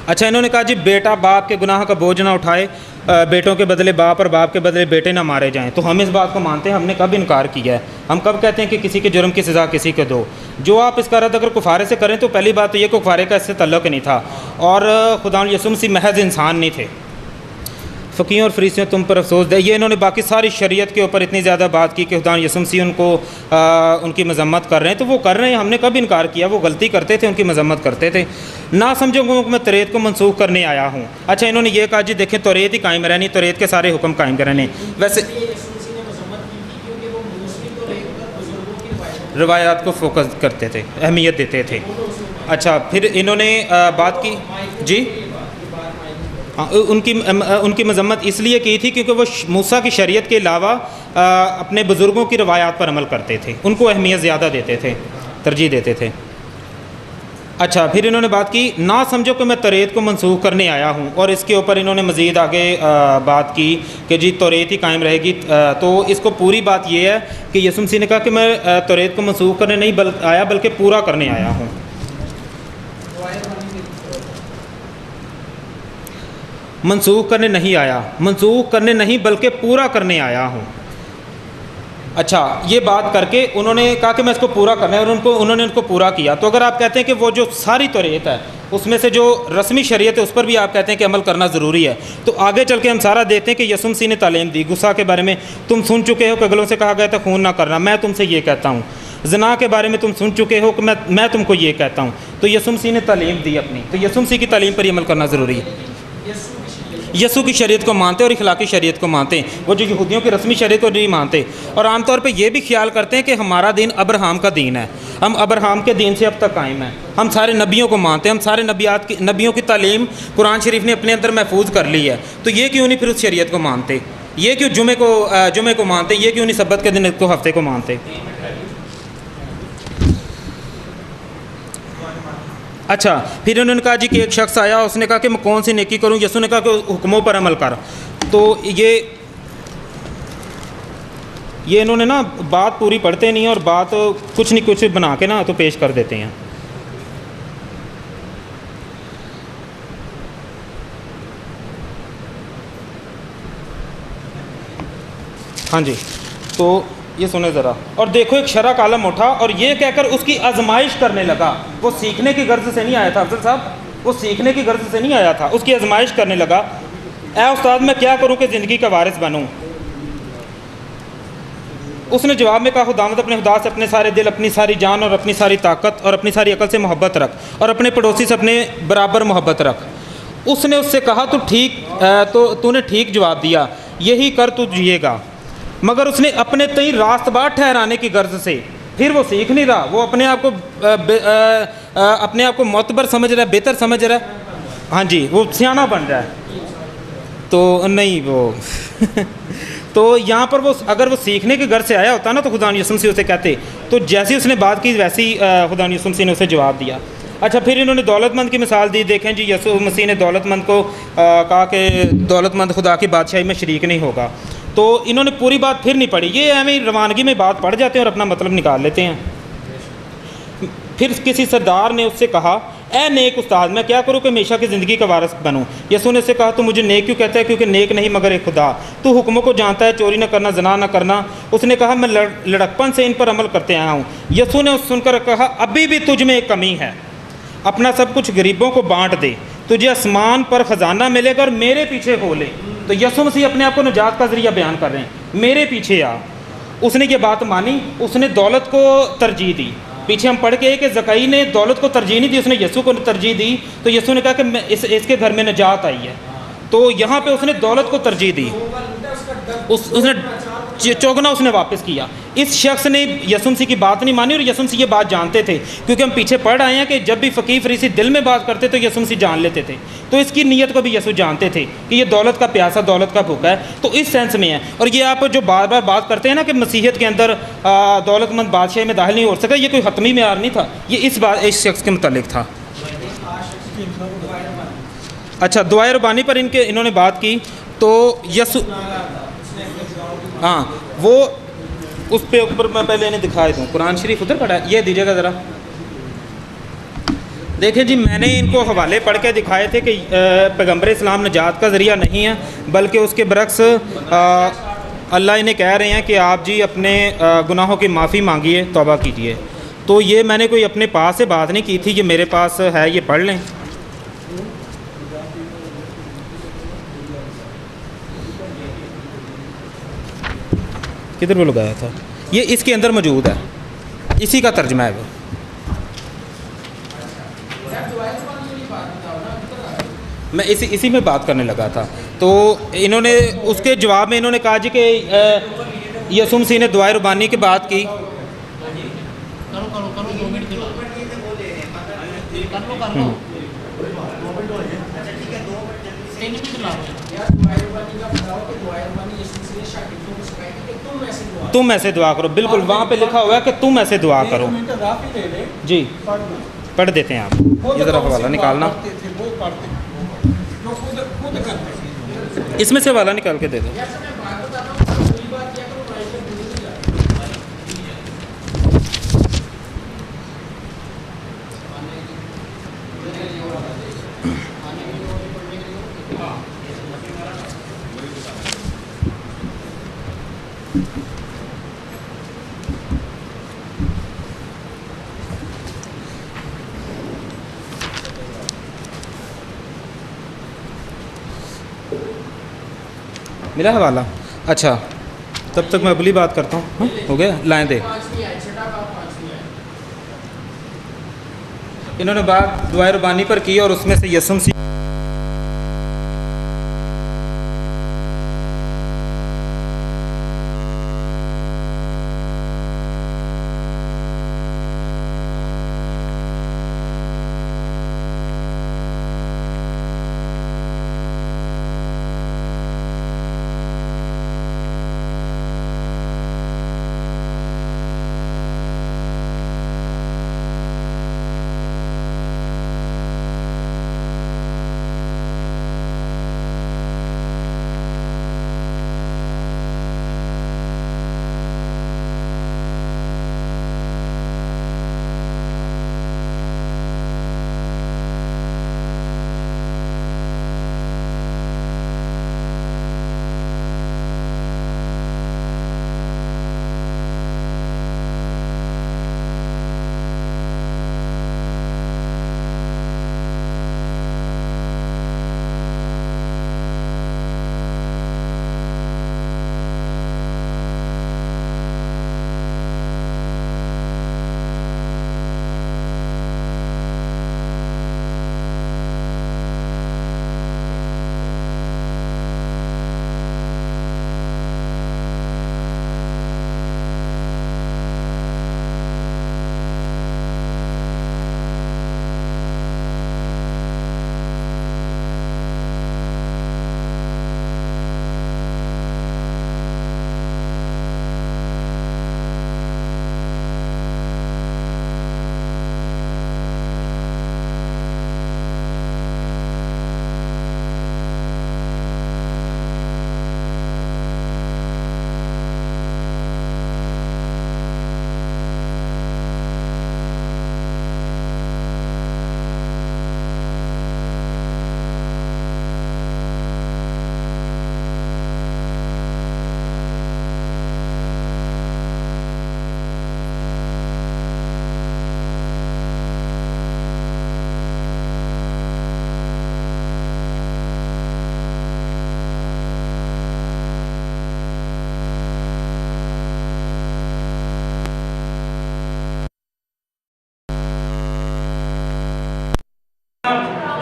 اچھا, انہوں نے کہا جی بیٹا باپ کے گناہ کا بوجھ نہ اٹھائے, بیٹوں کے بدلے باپ اور باپ کے بدلے بیٹے نہ مارے جائیں. تو ہم اس بات کو مانتے ہیں, ہم نے کب انکار کیا ہے, ہم کب کہتے ہیں کہ کسی کے جرم کی سزا کسی کے دو. جو آپ اس کا رد اگر کفارے سے کریں تو پہلی بات تو یہ کہ کفارے کا اس سے تعلق نہیں تھا, اور خدا یسوع مسیح محض انسان نہیں تھے. فقیوں اور فریسیوں تم پر افسوس دے, یہ انہوں نے باقی ساری شریعت کے اوپر اتنی زیادہ بات کی کہ خدا یسوع مسیح ان کی مذمت کر رہے ہیں. تو وہ کر رہے ہیں, ہم نے کب انکار کیا, وہ غلطی کرتے تھے, ان کی مذمت کرتے تھے. نہ سمجھو کہ میں توریت کو منسوخ کرنے آیا ہوں. اچھا, انہوں نے یہ کہا جی دیکھیں توریت ہی قائم رہنی, توریت کے سارے حکم قائم رہنے. ویسے روایات کو فوکس کرتے تھے, اہمیت دیتے تھے. اچھا, پھر انہوں نے بات کی جی ان کی مذمت اس لیے کی تھی کیونکہ وہ موسیٰ کی شریعت کے علاوہ اپنے بزرگوں کی روایات پر عمل کرتے تھے, ان کو اہمیت زیادہ دیتے تھے, ترجیح دیتے تھے. اچھا, پھر انہوں نے بات کی نہ سمجھو کہ میں توریت کو منسوخ کرنے آیا ہوں, اور اس کے اوپر انہوں نے مزید آگے بات کی کہ جی توریت ہی قائم رہے گی. تو اس کو پوری بات یہ ہے کہ یسوع مسیح نے کہا کہ میں توریت کو منسوخ کرنے نہیں آیا بلکہ پورا کرنے آیا ہوں. منسوخ کرنے نہیں آیا, منسوخ کرنے نہیں بلکہ پورا کرنے آیا ہوں. اچھا, یہ بات کر کے انہوں نے کہا کہ میں اس کو پورا کرنا ہے, اور انہوں نے ان کو پورا کیا. تو اگر آپ کہتے ہیں کہ وہ جو ساری توریت ہے اس میں سے جو رسمی شریعت ہے اس پر بھی آپ کہتے ہیں کہ عمل کرنا ضروری ہے, تو آگے چل کے ہم سارا دیکھتے ہیں کہ یسوع مسیح نے تعلیم دی. غصہ کے بارے میں تم سن چکے ہو کہ اگلوں سے کہا گیا تھا خون نہ کرنا, میں تم سے یہ کہتا ہوں. زنا کے بارے میں تم سن چکے ہو کہ میں تم کو یہ کہتا ہوں. تو یسوع مسیح نے تعلیم دی اپنی, تو یسوع مسیح کی تعلیم پر ہی عمل کرنا ضروری ہے. یسوع کی شریعت کو مانتے اور اخلاقی شریعت کو مانتے ہیں, وہ جو یہودیوں کی رسمی شریعت کو نہیں مانتے. اور عام طور پہ یہ بھی خیال کرتے ہیں کہ ہمارا دین ابراہیم کا دین ہے, ہم ابراہیم کے دین سے اب تک قائم ہیں, ہم سارے نبیوں کو مانتے ہیں, ہم سارے نبیوں کی تعلیم قرآن شریف نے اپنے اندر محفوظ کر لی ہے. تو یہ کیوں نہیں پھر اس شریعت کو مانتے, یہ کیوں جمعے کو مانتے, یہ کیوں نہیں سبت کے دن کو ہفتے کو مانتے. اچھا, پھر انہوں نے کہا جی کہ ایک شخص آیا, اس نے کہا کہ میں کون سی نیکی کروں. یسوع نے کہا کہ حکموں پر عمل کر. تو یہ انہوں نے نا بات پوری پڑھتے نہیں ہیں, اور بات کچھ نہیں کچھ بنا کے نا تو پیش کر دیتے ہیں. ہاں جی, تو یہ سنیں ذرا, اور دیکھو ایک شرح کالم اٹھا اور یہ کہہ کر اس کی آزمائش کرنے لگا. وہ سیکھنے کی غرض سے نہیں آیا تھا افضل صاحب, وہ سیکھنے کی غرض سے نہیں آیا تھا, اس کی آزمائش کرنے لگا. اے استاد میں کیا کروں کہ زندگی کا وارث بنوں. اس نے جواب میں کہا خداوند اپنے خدا سے اپنے سارے دل, اپنی ساری جان اور اپنی ساری طاقت اور اپنی ساری عقل سے محبت رکھ, اور اپنے پڑوسی سے اپنے برابر محبت رکھ. اس نے اس سے کہا تو نے ٹھیک جواب دیا, یہی کر تو جیے گا. مگر اس نے اپنے تئیں راست بات ٹھہرانے کی غرض سے, پھر وہ سیکھ نہیں رہا, وہ اپنے آپ کو معتبر سمجھ رہا ہے, بہتر سمجھ رہا ہے. ہاں جی, وہ سیانہ بن رہا ہے. تو نہیں وہ تو یہاں پر وہ اگر وہ سیکھنے کے غرض سے آیا ہوتا نا تو خدا یسوع مسیح اسے کہتے, تو جیسی اس نے بات کی ویسی خدا یسوع مسیح نے اسے جواب دیا. اچھا پھر انہوں نے دولت مند کی مثال دی. دیکھیں جی یسوع مسیح نے دولت مند کو کہا کہ دولت مند خدا کی بادشاہی میں شریک نہیں ہوگا. تو انہوں نے پوری بات پھر نہیں پڑھی. یہ ایویں روانگی میں بات پڑھ جاتے ہیں اور اپنا مطلب نکال لیتے ہیں. پھر کسی سردار نے اس سے کہا اے نیک استاد میں کیا کروں کہ ہمیشہ کی زندگی کا وارث بنوں. یسوع نے اس سے کہا تو مجھے نیک کیوں کہتا ہے کیونکہ نیک نہیں مگر ایک خدا. تو حکموں کو جانتا ہے چوری نہ کرنا زنا نہ کرنا. اس نے کہا میں لڑکپن سے ان پر عمل کرتے آیا ہوں. یسوع نے سن کر کہا ابھی بھی تجھ میں ایک کمی ہے. اپنا سب کچھ غریبوں کو بانٹ دے تجھے آسمان پر خزانہ ملے گا اور میرے پیچھے ہو لے. تو یسوع مسیح اپنے آپ کو نجات کا ذریعہ بیان کر رہے ہیں. میرے پیچھے آ. اس نے یہ بات مانی. اس نے دولت کو ترجیح دی. پیچھے ہم پڑھ کے کہ زکائی نے دولت کو ترجیح نہیں دی, اس نے یسوع کو ترجیح دی. تو یسوع نے کہا کہ اس کے گھر میں نجات آئی ہے. تو یہاں پہ اس نے دولت کو ترجیح دی. اس نے چوگنا اس نے واپس کیا. اس شخص نے یسوع مسیح کی بات نہیں مانی اور یسوع مسیح یہ بات جانتے تھے کیونکہ ہم پیچھے پڑھ آئے ہیں کہ جب بھی فقیر فریسی دل میں بات کرتے تو یسوع مسیح جان لیتے تھے. تو اس کی نیت کو بھی یسوع جانتے تھے کہ یہ دولت کا پیاسا دولت کا بھوکا ہے. تو اس سینس میں ہے. اور یہ آپ جو بار بار بات کرتے ہیں نا کہ مسیحیت کے اندر دولت مند بادشاہ میں داخل نہیں ہو سکا, یہ کوئی حتمی معیار نہیں تھا, یہ اس شخص کے متعلق تھا. اچھا دعائے ربانی پر انہوں نے بات کی. تو یسوع ہاں وہ اس پہ اوپر میں پہلے انہیں دکھائے دوں. قرآن شریف ادھر پڑھا ہے, یہ دیجیے گا ذرا. دیکھیں جی میں نے ان کو حوالے پڑھ کے دکھائے تھے کہ پیغمبر اسلام نجات کا ذریعہ نہیں ہے بلکہ اس کے برعکس اللہ انہیں کہہ رہے ہیں کہ آپ جی اپنے گناہوں کی معافی مانگیے, توبہ کیجیے. تو یہ میں نے کوئی اپنے پاس سے بات نہیں کی تھی, یہ میرے پاس ہے, یہ پڑھ لیں. کدھر وہ لگایا تھا, یہ اس کے اندر موجود ہے, اسی کا ترجمہ ہے وہ. میں اسی میں بات کرنے لگا تھا. تو انہوں نے اس کے جواب میں انہوں نے کہا جی کہ یسوع مسیح نے دعائے ربانی کی بات کی. تم ایسے دعا کرو, بالکل وہاں پہ لکھا ہوا ہے کہ تم ایسے دعا کرو. جی پڑھ دیتے ہیں آپ, یہ ذرا حوالہ نکالنا, اس میں سے حوالہ نکال کے دے دو. ملا حوالہ؟ اچھا تب تک میں اگلی بات کرتا ہوں. ہو گیا, لائیں دے. انہوں نے بات دعائے ربانی پر کی اور اس میں سے یسوع مسیح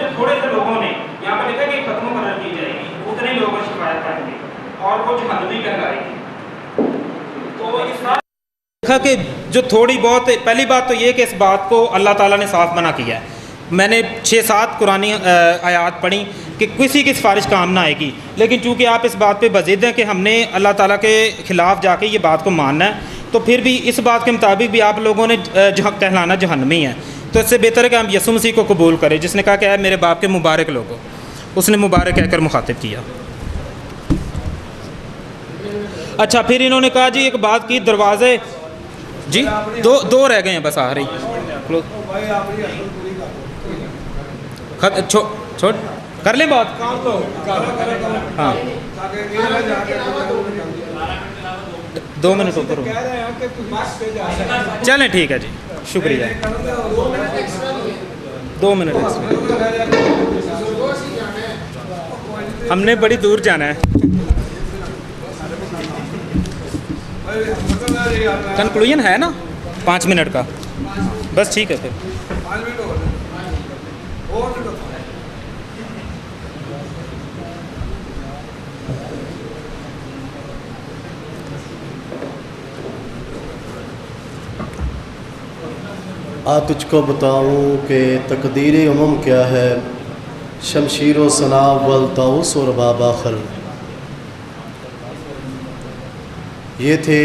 سے تھوڑے سے لوگوں نے یہاں پہ لکھا کہ ختم مقرر کی جائے گی، اتنے ہی لوگ شکایت کریں گے اور وہ جہنمی کہلائے گی۔ تو اس بات دیکھا کہ جو تھوڑی بہت، پہلی بات تو یہ کہ اس بات کو اللہ تعالیٰ نے صاف منع کیا ہے۔ میں نے 6-7 قرآنی آیات پڑھی کہ کسی کی سفارش کام نہ آئے گی، لیکن چونکہ آپ اس بات پہ بضد ہیں کہ ہم نے اللہ تعالیٰ کے خلاف جا کے یہ بات کو ماننا ہے، تو پھر بھی اس بات کے مطابق بھی آپ لوگوں نے کہلانا جہنمی ہے۔ تو اس سے بہتر ہے کہ ہم یسوع مسیح کو قبول کریں، جس نے کہا کہ اے میرے باپ کے مبارک لوگوں، اس نے مبارک کہہ کر مخاطب کیا۔ اچھا، پھر انہوں نے کہا جی ایک بات کی، دروازے جی دو رہ گئے ہیں بس، آ رہی چھوڑ کر لیں بات، ہاں 2 منٹ اوپر چلیں، ٹھیک ہے جی، شکریہ، 2 منٹ ہم نے بڑی دور جانا ہے۔ کنکلوژن ہے نا 5 منٹ کا، بس ٹھیک ہے پھر۔ تجھ کو بتاؤں کہ تقدیر امم کیا ہے، شمشیر و ثنا والطاؤس و رباب آخر۔ یہ تھے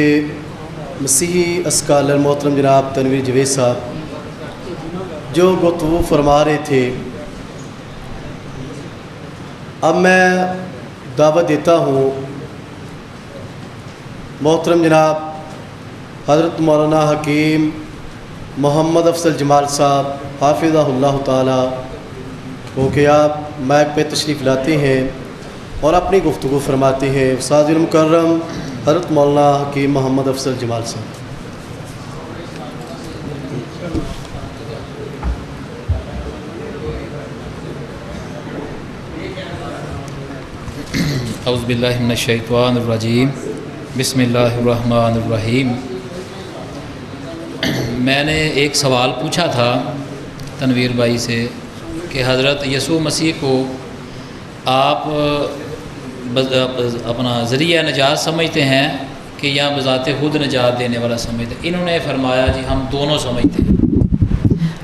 مسیحی اسکالر محترم جناب تنویر جوید صاحب جو گفتگو فرما رہے تھے۔ اب میں دعوت دیتا ہوں محترم جناب حضرت مولانا حکیم محمد افضل جمال صاحب حافظہ اللہ تعالیٰ کو کہ آپ مائک پہ تشریف لاتے ہیں اور اپنی گفتگو فرماتے ہیں۔ استاد المکرم حضرت مولانا حکیم محمد افضل جمال صاحب۔ اعوذ باللہ من الشیطان الرجیم، بسم اللہ الرحمن الرحیم۔ میں نے ایک سوال پوچھا تھا تنویر بھائی سے کہ حضرت یسوع مسیح کو آپ اپنا ذریعہ نجات سمجھتے ہیں کہ یا بذات خود نجات دینے والا سمجھتے ہیں؟ انہوں نے فرمایا جی ہم دونوں سمجھتے ہیں،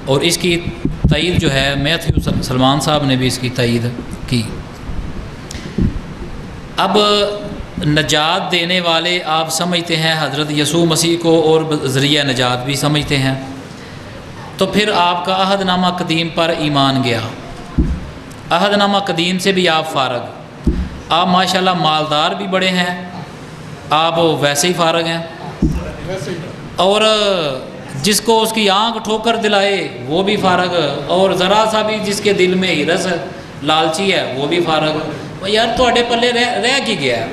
اور اس کی تائید جو ہے میتھیو سلمان صاحب نے بھی اس کی تائید کی۔ اب نجات دینے والے آپ سمجھتے ہیں حضرت یسوع مسیح کو اور ذریعہ نجات بھی سمجھتے ہیں، تو پھر آپ کا عہد نامہ قدیم پر ایمان گیا، عہد نامہ قدیم سے بھی آپ فارغ، آپ ماشاءاللہ مالدار بھی بڑے ہیں، آپ ویسے ہی فارغ ہیں، اور جس کو اس کی آنکھ ٹھوکر دلائے وہ بھی فارغ، اور ذرا سا بھی جس کے دل میں ہرس لالچی ہے وہ بھی فارغ۔ یار تواڈے پلے رہ کی گیا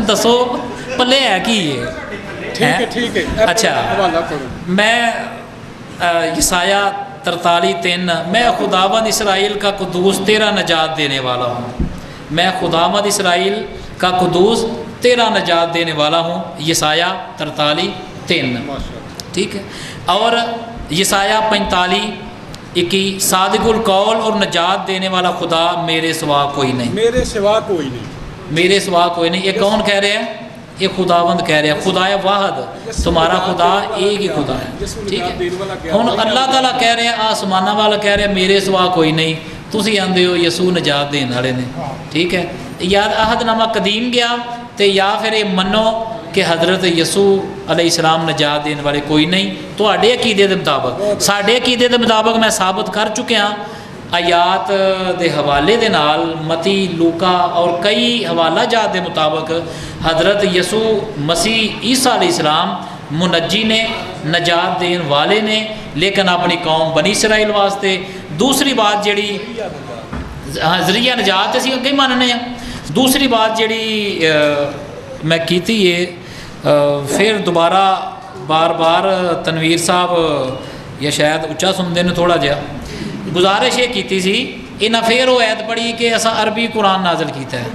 دسو پلے ہے کی یہ؟ ٹھیک ہے اچھا، میں یسایہ 43:3 میں خداوند اسرائیل کا قدوس تیرا نجات دینے والا ہوں، میں خداوند اسرائیل کا قدوس تیرا نجات دینے والا ہوں، یسایہ 43:3، ٹھیک ہے۔ اور یسایہ 45:21 صادق القول اور نجات دینے والا خدا میرے سوا کوئی نہیں، میرے سوا کوئی نہیں، میرے سوا کوئی نہیں۔ یہ کون کہہ رہے ہیں؟ یہ خداوند کہہ رہے ہیں، خدا واحد، تمہارا خدا ایک ہی خدا ہے، ٹھیک ہے۔ ہن اللہ تعالیٰ کہہ رہے ہیں، آسمانہ والا کہہ رہے ہیں میرے سوا کوئی نہیں، تسی آندے ہو یسوع نجات دین والے نے، ٹھیک ہے۔ یا عہد نامہ قدیم گیا تے یا پھر یہ منو کہ حضرت یسوع علیہ السلام نجات دین والے کوئی نہیں۔ تواڈے عقیدے دے مطابق، ساڈے عقیدے دے مطابق میں ثابت کر چکے ہاں آیات دے حوالے دے نال، متی، لوکا اور کئی حوالہ جات دے مطابق حضرت یسوع مسیح عیسیٰ علیہ السلام منجی نے، نجات دین والے نے، لیکن اپنی قوم بنی اسرائیل واسطے۔ دوسری بات جڑی ذریعہ نجات اسی اگے ماننے ہیں۔ دوسری بات جڑی میں کیتی ہے، پھر دوبارہ بار بار تنویر صاحب یا شاید اچھا سنتے ہیں تھوڑا جہا، گزارش یہ کیتی سی انہیں پھر وہ ایت پڑھی کہ اسا عربی قرآن نازل کیتا ہے،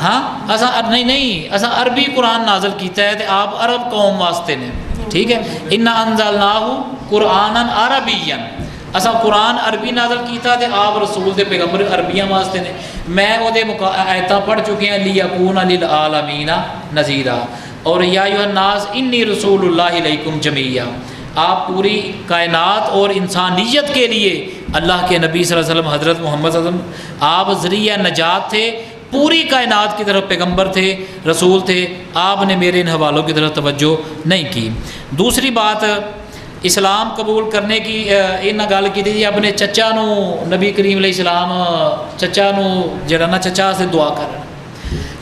ہاں اسا نہیں اسا عربی قرآن نازل کیتا ہے تے آپ عرب قوم واسطے نے، ٹھیک ہے۔ انا انزلناہ قرآنا عربیا، اسا قرآن عربی نازل کیتا تے آپ رسول دے پیغمبر عربیاں واسطے نے. میں وہ دے آیتاں پڑھ چکے ہیں لیکون للعالمین نذیرا اور یا ایھا الناس انی رسول اللہ علیکم جمیعا. آپ پوری کائنات اور انسانیت کے لیے اللہ کے نبی صلی اللہ علیہ وسلم حضرت محمد صلی اللہ علیہ وسلم آپ ذریعہ نجات تھے. پوری کائنات کی طرف پیغمبر تھے, رسول تھے. آپ نے میرے ان حوالوں کی طرف توجہ نہیں کی. دوسری بات اسلام قبول کرنے کی انہاں گل کی تھی اپنے چچا نو نبی کریم علیہ السلام چچا نو جڑا نا چچا سے دعا کرن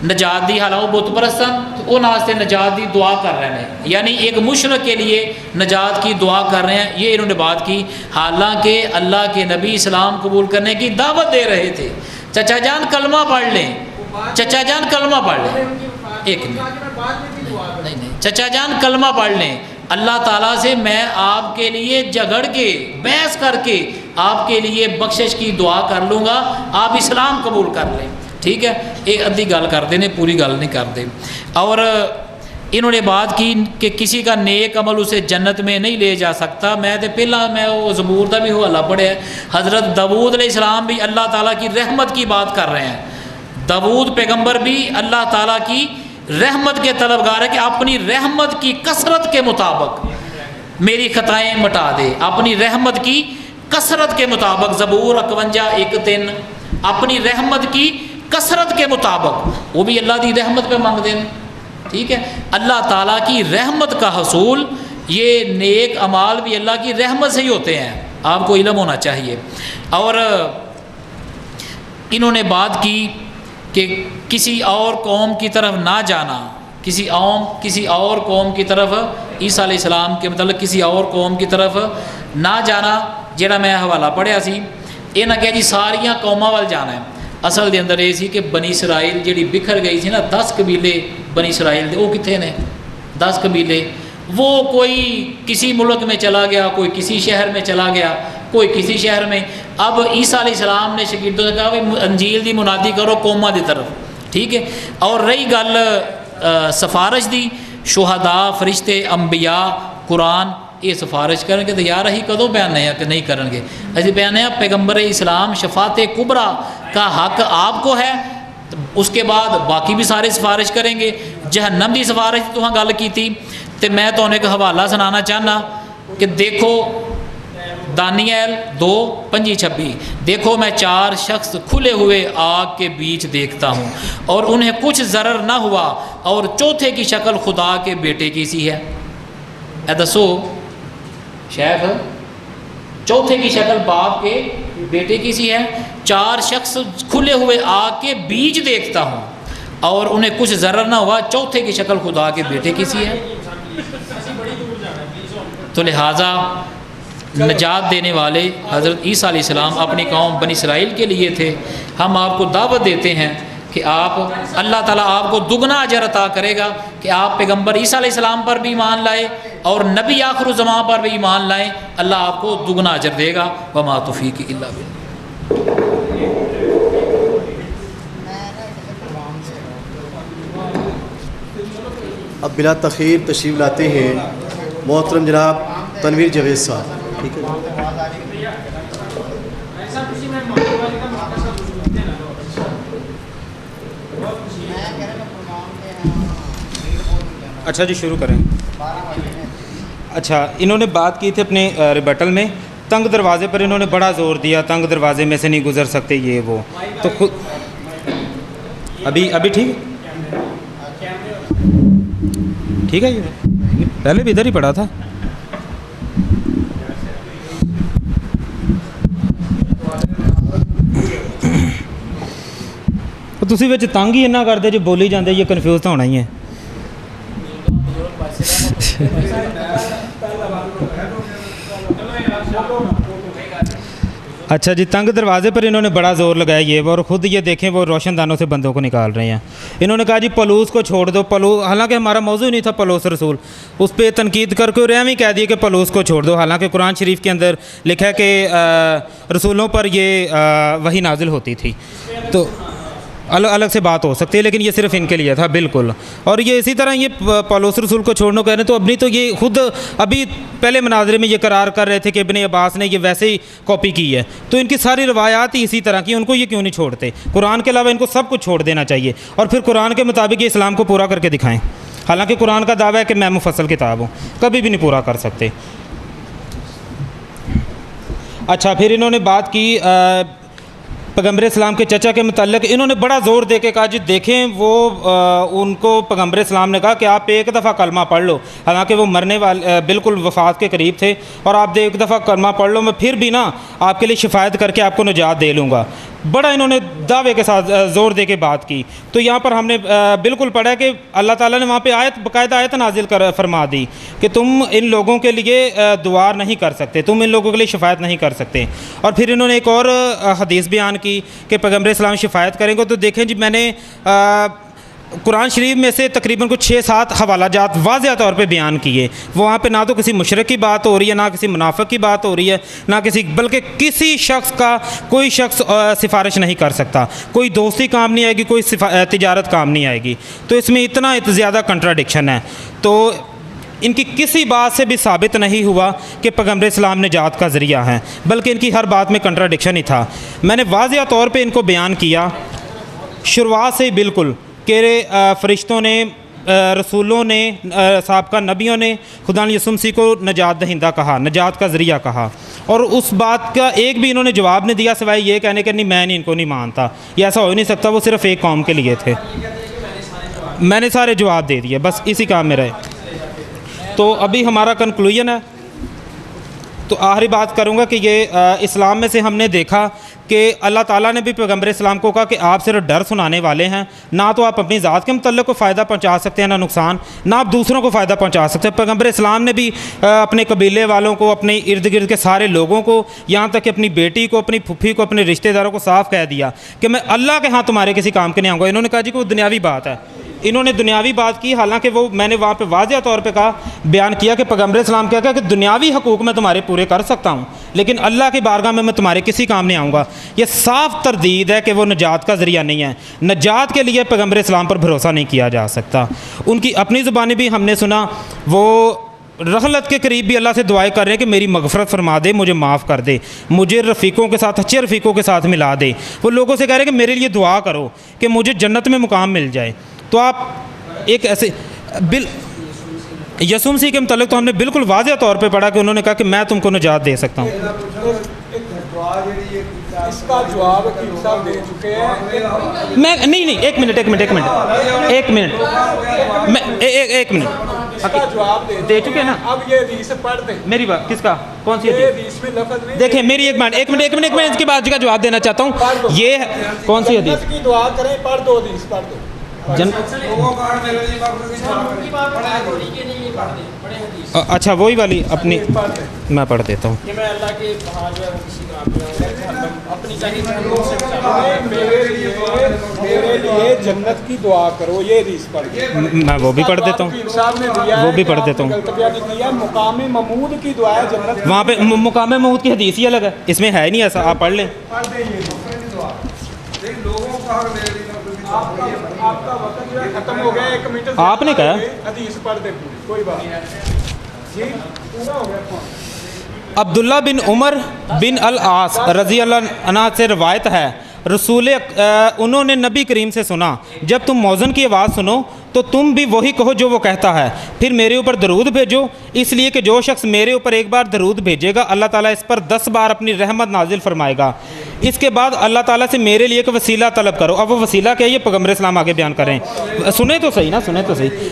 نجات دی. حالانکہ وہ بت پرستن تو ان واسطے نجات دی دعا کر رہے ہیں, یعنی ایک مشرک کے لیے نجات کی دعا کر رہے ہیں. یہ انہوں نے بات کی حالانکہ اللہ کے نبی اسلام قبول کرنے کی دعوت دے رہے تھے. چچا جان کلمہ پڑھ لیں, چچا جان کلمہ پڑھ لیں, ایک منٹ نہیں چچا جان کلمہ پڑھ لیں. اللہ تعالیٰ سے میں آپ کے لیے جھگڑ کے بحث کر کے آپ کے لیے بخشش کی دعا کر لوں گا, آپ اسلام قبول کر لیں. ٹھیک ہے, ایک ادھی گل کرتے ہیں پوری گل نہیں کرتے. اور انہوں نے بات کی کہ کسی کا نیک عمل اسے جنت میں نہیں لے جا سکتا. میں تو پہلا میں وہ زبور کا بھی حوالہ پڑھیا, حضرت داؤد علیہ السلام بھی اللہ تعالیٰ کی رحمت کی بات کر رہے ہیں. داؤد پیغمبر بھی اللہ تعالیٰ کی رحمت کے طلبگار ہے کہ اپنی رحمت کی کثرت کے مطابق میری خطائیں مٹا دے. اپنی رحمت کی کثرت کے مطابق زبور 51:1-3 اپنی رحمت کی کثرت کے مطابق وہ بھی اللہ کی رحمت پہ مانگ دیں. ٹھیک ہے, اللہ تعالیٰ کی رحمت کا حصول یہ نیک اعمال بھی اللہ کی رحمت سے ہی ہوتے ہیں, آپ کو علم ہونا چاہیے. اور انہوں نے بات کی کہ کسی اور قوم کی طرف نہ جانا, کسی اور قوم کی طرف عیسیٰ علیہ السلام کے متعلق کسی اور قوم کی طرف نہ جانا. جہاں میں حوالہ پڑھیا سی یہ نہ کہ جی ساریاں قوماں وال جانا ہے. اصل دے اندر یہ سی کہ بنی اسرائیل جڑی بکھر گئی سی نا 10 قبیلے بنی اسرائیل دے, وہ کتنے نے 10 قبیلے. وہ کوئی کسی ملک میں چلا گیا, کوئی کسی شہر میں چلا گیا, کوئی کسی شہر میں. اب عیسیٰ علیہ السلام نے شاگردوں سے کہا کہ انجیل دی منادی کرو قوماں دی طرف. ٹھیک ہے, اور رہی گل سفارش دی, شہداء فرشتے انبیاء قرآن یہ سفارش کریں گے تو یار ہی کدوں بیان ہے کہ نہیں کریں گے. ایسے بیان ہے پیغمبر اسلام شفاعت کبریٰ کا حق آپ کو ہے, اس کے بعد باقی بھی سارے سفارش کریں گے. جہنم دی سفارش تو ہاں گل کی تھی تو میں تو ایک حوالہ سنانا چاہنا کہ دیکھو دانیال 2:25 دیکھو میں 4 شخص کھلے ہوئے آگ کے بیچ دیکھتا ہوں اور انہیں کچھ ضرر نہ ہوا اور چوتھے کی شکل خدا کے بیٹے کی سی ہے. اے دسو شیخ, چوتھے کی شکل باپ کے بیٹے کی سی ہے. 4 شخص کھلے ہوئے آگ کے بیچ دیکھتا ہوں اور انہیں کچھ ضرر نہ ہوا, چوتھے کی شکل خدا کے بیٹے کی سی ہے. تو لہٰذا نجات دینے والے حضرت عیسیٰ علیہ السلام اپنی قوم بنی اسرائیل کے لیے تھے. ہم آپ کو دعوت دیتے ہیں کہ آپ اللہ تعالیٰ آپ کو دگنا اجر عطا کرے گا کہ آپ پیغمبر عیسیٰ علیہ السلام پر بھی ایمان لائے اور نبی آخر الزمان پر بھی ایمان لائیں. اللہ آپ کو دگنا اجر دے گا. وما توفیقی الا باللہ. اب بلا تخیر تشریف لاتے ہیں محترم جناب تنویر جاوید صاحب. ٹھیک ہے, اچھا جی شروع کریں. اچھا انہوں نے بات کی تھی اپنے ریبٹل میں, تنگ دروازے پر انہوں نے بڑا زور دیا, تنگ دروازے میں سے نہیں گزر سکتے یہ وہ. تو خود ابھی ٹھیک ہے یہ پہلے بھی ادھر ہی پڑا تھا. تسی وچ تنگ ہی اننا کرتے جی بولی جاندے, یہ کنفیوز تو ہونا ہی ہے. اچھا جی, تنگ دروازے پر انہوں نے بڑا زور لگایا یہ اور خود یہ دیکھیں وہ روشن دانوں سے بندوں کو نکال رہے ہیں. انہوں نے کہا جی پلوس کو چھوڑ دو. پلوس حالانکہ ہمارا موضوع نہیں تھا پلوس رسول, اس پہ تنقید کر کے رحم ہی کہہ دیے کہ پلوس کو چھوڑ دو. حالانکہ قرآن شریف کے اندر لکھا ہے کہ رسولوں پر یہ وحی نازل ہوتی تھی. تو الگ الگ سے بات ہو سکتی ہے، لیکن یہ صرف ان کے لیے تھا بالکل. اور یہ اسی طرح یہ پولس رسول کو چھوڑنے کہہ رہے ہیں تو ابھی تو یہ خود ابھی پہلے مناظرے میں یہ قرار کر رہے تھے کہ ابن عباس نے یہ ویسے ہی کاپی کی ہے. تو ان کی ساری روایات ہی اسی طرح کی، ان کو یہ کیوں نہیں چھوڑتے؟ قرآن کے علاوہ ان کو سب کچھ چھوڑ دینا چاہیے اور پھر قرآن کے مطابق یہ اسلام کو پورا کر کے دکھائیں. حالانکہ قرآن کا دعویٰ ہے کہ میں مفصل کتاب ہوں، کبھی بھی نہیں پورا کر سکتے. اچھا، پھر انہوں نے بات کی پیغمبر اسلام کے چچا کے متعلق. انہوں نے بڑا زور دے کے کہا جی دیکھیں وہ ان کو پیغمبر اسلام نے کہا کہ آپ ایک دفعہ کلمہ پڑھ لو، حالانکہ وہ مرنے والے بالکل وفات کے قریب تھے، اور آپ ایک دفعہ کلمہ پڑھ لو، میں پھر بھی نا آپ کے لیے شفاعت کر کے آپ کو نجات دے لوں گا. بڑا انہوں نے دعوے کے ساتھ زور دے کے بات کی. تو یہاں پر ہم نے بالکل پڑھا کہ اللہ تعالیٰ نے وہاں پہ باقاعدہ آیت نازل فرما دی کہ تم ان لوگوں کے لیے دعا نہیں کر سکتے، تم ان لوگوں کے لیے شفاعت نہیں کر سکتے. اور پھر انہوں نے ایک اور حدیث بیان کی کہ پیغمبر اسلام شفاعت کریں گے. تو دیکھیں جی، میں نے قرآن شریف میں سے تقریباً کچھ 6-7 حوالہ جات واضح طور پہ بیان کیے. وہاں پہ نہ تو کسی مشرک کی بات ہو رہی ہے، نہ کسی منافق کی بات ہو رہی ہے، نہ کسی، بلکہ کسی شخص کا کوئی شخص سفارش نہیں کر سکتا، کوئی دوستی کام نہیں آئے گی، کوئی تجارت کام نہیں آئے گی. تو اس میں اتنا زیادہ کنٹراڈکشن ہے. تو ان کی کسی بات سے بھی ثابت نہیں ہوا کہ پیغمبر اسلام نجات کا ذریعہ ہیں، بلکہ ان کی ہر بات میں کنٹراڈکشن ہی تھا. میں نے واضح طور پہ ان کو بیان کیا شروعات سے ہی بالکل کہ فرشتوں نے، رسولوں نے، سابقہ نبیوں نے خدا یسوع مسیح کو نجات دہندہ کہا، نجات کا ذریعہ کہا. اور اس بات کا ایک بھی انہوں نے جواب نہیں دیا سوائے یہ کہنے کہ نہیں میں نہیں ان کو نہیں مانتا. یہ ایسا ہو ہی نہیں سکتا، وہ صرف ایک قوم کے لیے تھے. میں نے سارے جواب دے دیے، بس اسی کام میں رہے. تو ابھی ہمارا کنکلوژن ہے. تو آخری بات کروں گا کہ یہ اسلام میں سے ہم نے دیکھا کہ اللہ تعالیٰ نے بھی پیغمبر اسلام کو کہا کہ آپ صرف ڈر سنانے والے ہیں، نہ تو آپ اپنی ذات کے متعلق کو فائدہ پہنچا سکتے ہیں نہ نقصان، نہ آپ دوسروں کو فائدہ پہنچا سکتے ہیں. پیغمبر اسلام نے بھی اپنے قبیلے والوں کو، اپنے ارد گرد کے سارے لوگوں کو، یہاں تک کہ اپنی بیٹی کو، اپنی پھپھی کو، اپنے رشتہ داروں کو صاف کہہ دیا کہ میں اللہ کے ہاں تمہارے کسی کام کے نہیں آؤں گا. انہوں نے کہا جی کہ وہ دنیاوی بات ہے. انہوں نے دنیاوی بات کی، حالانکہ وہ میں نے وہاں پہ واضح طور پہ کہا، بیان کیا کہ پیغمبر اسلام کیا کہ دنیاوی حقوق میں تمہارے پورے کر سکتا ہوں، لیکن اللہ کی بارگاہ میں تمہارے کسی کام نہیں آؤں گا. یہ صاف تردید ہے کہ وہ نجات کا ذریعہ نہیں ہے. نجات کے لیے پیغمبر اسلام پر بھروسہ نہیں کیا جا سکتا. ان کی اپنی زبانی بھی ہم نے سنا، وہ رحلت کے قریب بھی اللہ سے دعائیں کر رہے ہیں کہ میری مغفرت فرما دے، مجھے معاف کر دے، مجھے رفیقوں کے ساتھ، اچھے رفیقوں کے ساتھ ملا دے. وہ لوگوں سے کہہ رہے ہیں کہ میرے لیے دعا کرو کہ مجھے جنت میں مقام مل جائے. تو آپ ایک ایسے یسوع مسیح کے متعلق تو ہم نے بالکل واضح طور پہ پڑھا کہ انہوں نے کہا کہ میں تم کو نجات دے سکتا ہوں. اس کا جواب صاحب دے چکے ہیں. میں نہیں ایک منٹ اس کا جواب دے چکے ہیں نا. اب یہ حدیث پڑھ دیں. میری بات کس کا کون سی یہ حدیث؟ حدیث میں لفظ نہیں. دیکھیں میری ایک منٹ اس کے بعد کا جواب دینا چاہتا ہوں. یہ کون سی حدیث کی دعا کریں، پڑھ دو حدیث پڑھ دو. اچھا وہی والی اپنی میں پڑھ دیتا ہوں. میرے لیے جنت کی دعا کرو، یہ حدیث پڑھ دو. میں وہ بھی پڑھ دیتا ہوں، وہ بھی پڑھ دیتا ہوں. مقام محمود کی دعا ہے جنت. وہاں پہ مقام محمود کی حدیث ہی الگ ہے، اس میں ہے نہیں ایسا. آپ پڑھ لیں. آپ کا وقت جو ہے ختم ہو گیا. 1 منٹ آپ نے کہا حدیث پڑھ دیں پوری، کوئی بات جی پورا ہو گیا. عبداللہ بن عمر بن العاص رضی اللہ عنہ سے روایت ہے، انہوں نے نبی کریم سے سنا، جب تم مؤذن کی آواز سنو تو تم بھی وہی کہو جو وہ کہتا ہے، پھر میرے اوپر درود بھیجو، اس لیے کہ جو شخص میرے اوپر ایک بار درود بھیجے گا اللہ تعالیٰ اس پر 10 بار اپنی رحمت نازل فرمائے گا. اس کے بعد اللہ تعالیٰ سے میرے لیے ایک وسیلہ طلب کرو. اب وہ وسیلہ کیا ہے؟ یہ پیغمبر اسلام آگے بیان کر رہے ہیں. سنیں تو صحیح.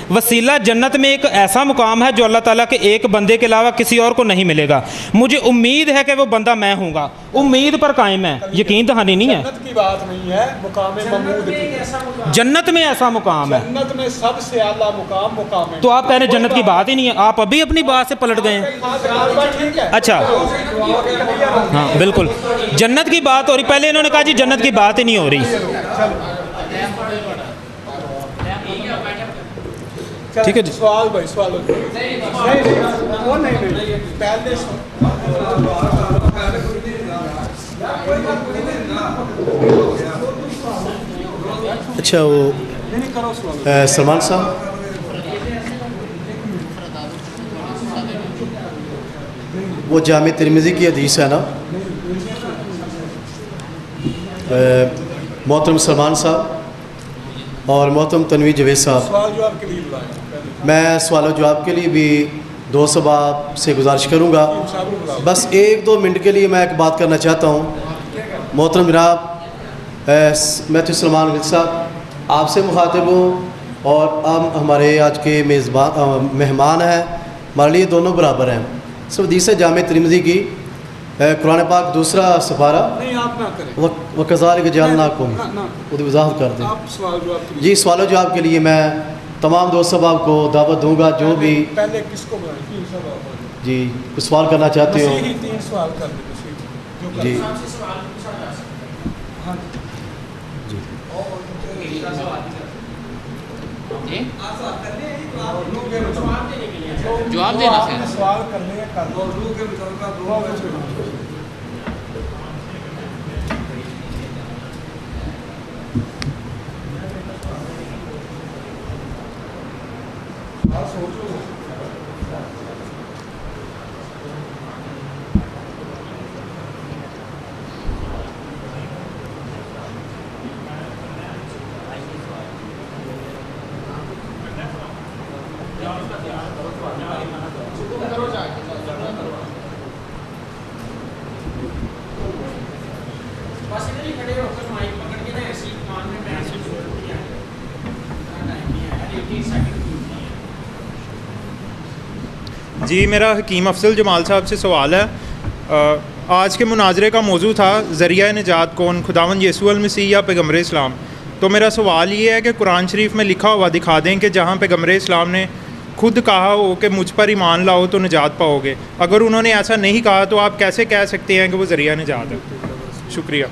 وسیلہ جنت میں ایک ایسا مقام ہے جو اللہ تعالیٰ کے ایک بندے کے علاوہ کسی اور کو نہیں ملے گا. مجھے امید ہے کہ وہ بندہ میں ہوں گا. امید پر قائم ہے، یقین دہانی نہیں ہے. جنت کی بات نہیں ہے، مقام محمود کی. جنت میں ایسا مقام ہے، جنت میں سب سے اعلیٰ مقام ہے. تو آپ کہہ رہے ہیں جنت کی بات ہی نہیں ہے. آپ ابھی اپنی بات سے پلٹ گئے ہیں. اچھا ہاں بالکل جنت کی بات ہو رہی. پہلے انہوں نے کہا جی جنت کی بات ہی نہیں ہو رہی. ٹھیک ہے جی. سوال پہلے اچھا وہ نہیں کرو سوال. سلمان صاحب وہ جامع ترمذی کی حدیث ہے نا, محترم سلمان صاحب اور محترم تنویر جوید صاحب, سوال جو آپ کے لیے بلائیں پہلے میں سوال و جواب کے لیے بھی دوست صاحب آپ سے گزارش کروں گا. صاحب کو بلاؤ. بس 1-2 منٹ کے لیے میں ایک بات کرنا چاہتا ہوں. محترم جناب میں تو سلمان غل صاحب آپ سے مخاطب ہوں, اور آپ ہمارے آج کے میزبان مہمان ہیں, ہمارے لیے دونوں برابر ہیں. سب حدیث ہے جامع ترمذی کی, قرآن پاک دوسرا سپارہ, نہیں آپ نہ کریں, وَكَذَلِكَ جَعَلْنَاكُمْ نہ وہ وضاحت کر دیں. آپ سوال جو آپ کے لیے. جی سوال و جواب کے لیے میں تمام دوست صاحب کو دعوت دوں گا جو بھی پہلے کس کو بلائیں؟ 3 سوال. جی کچھ سوال کرنا چاہتے ہو. مسیحی 3 سوال کر دیں مسیحی. جی جواب دینا ہے. سوال کرنے کا کر دو. جی میرا حکیم افضل جمال صاحب سے سوال ہے. آج کے مناظرے کا موضوع تھا ذریعہ نجات کون, خداوند یسوع المسیح یا پیغمبر اسلام. تو میرا سوال یہ ہے کہ قرآن شریف میں لکھا ہوا دکھا دیں کہ جہاں پیغمبر اسلام نے خود کہا ہو کہ مجھ پر ایمان لاؤ تو نجات پاؤ گے, اگر انہوں نے ایسا نہیں کہا تو آپ کیسے کہہ سکتے ہیں کہ وہ ذریعہ نجات ہے؟ شکریہ.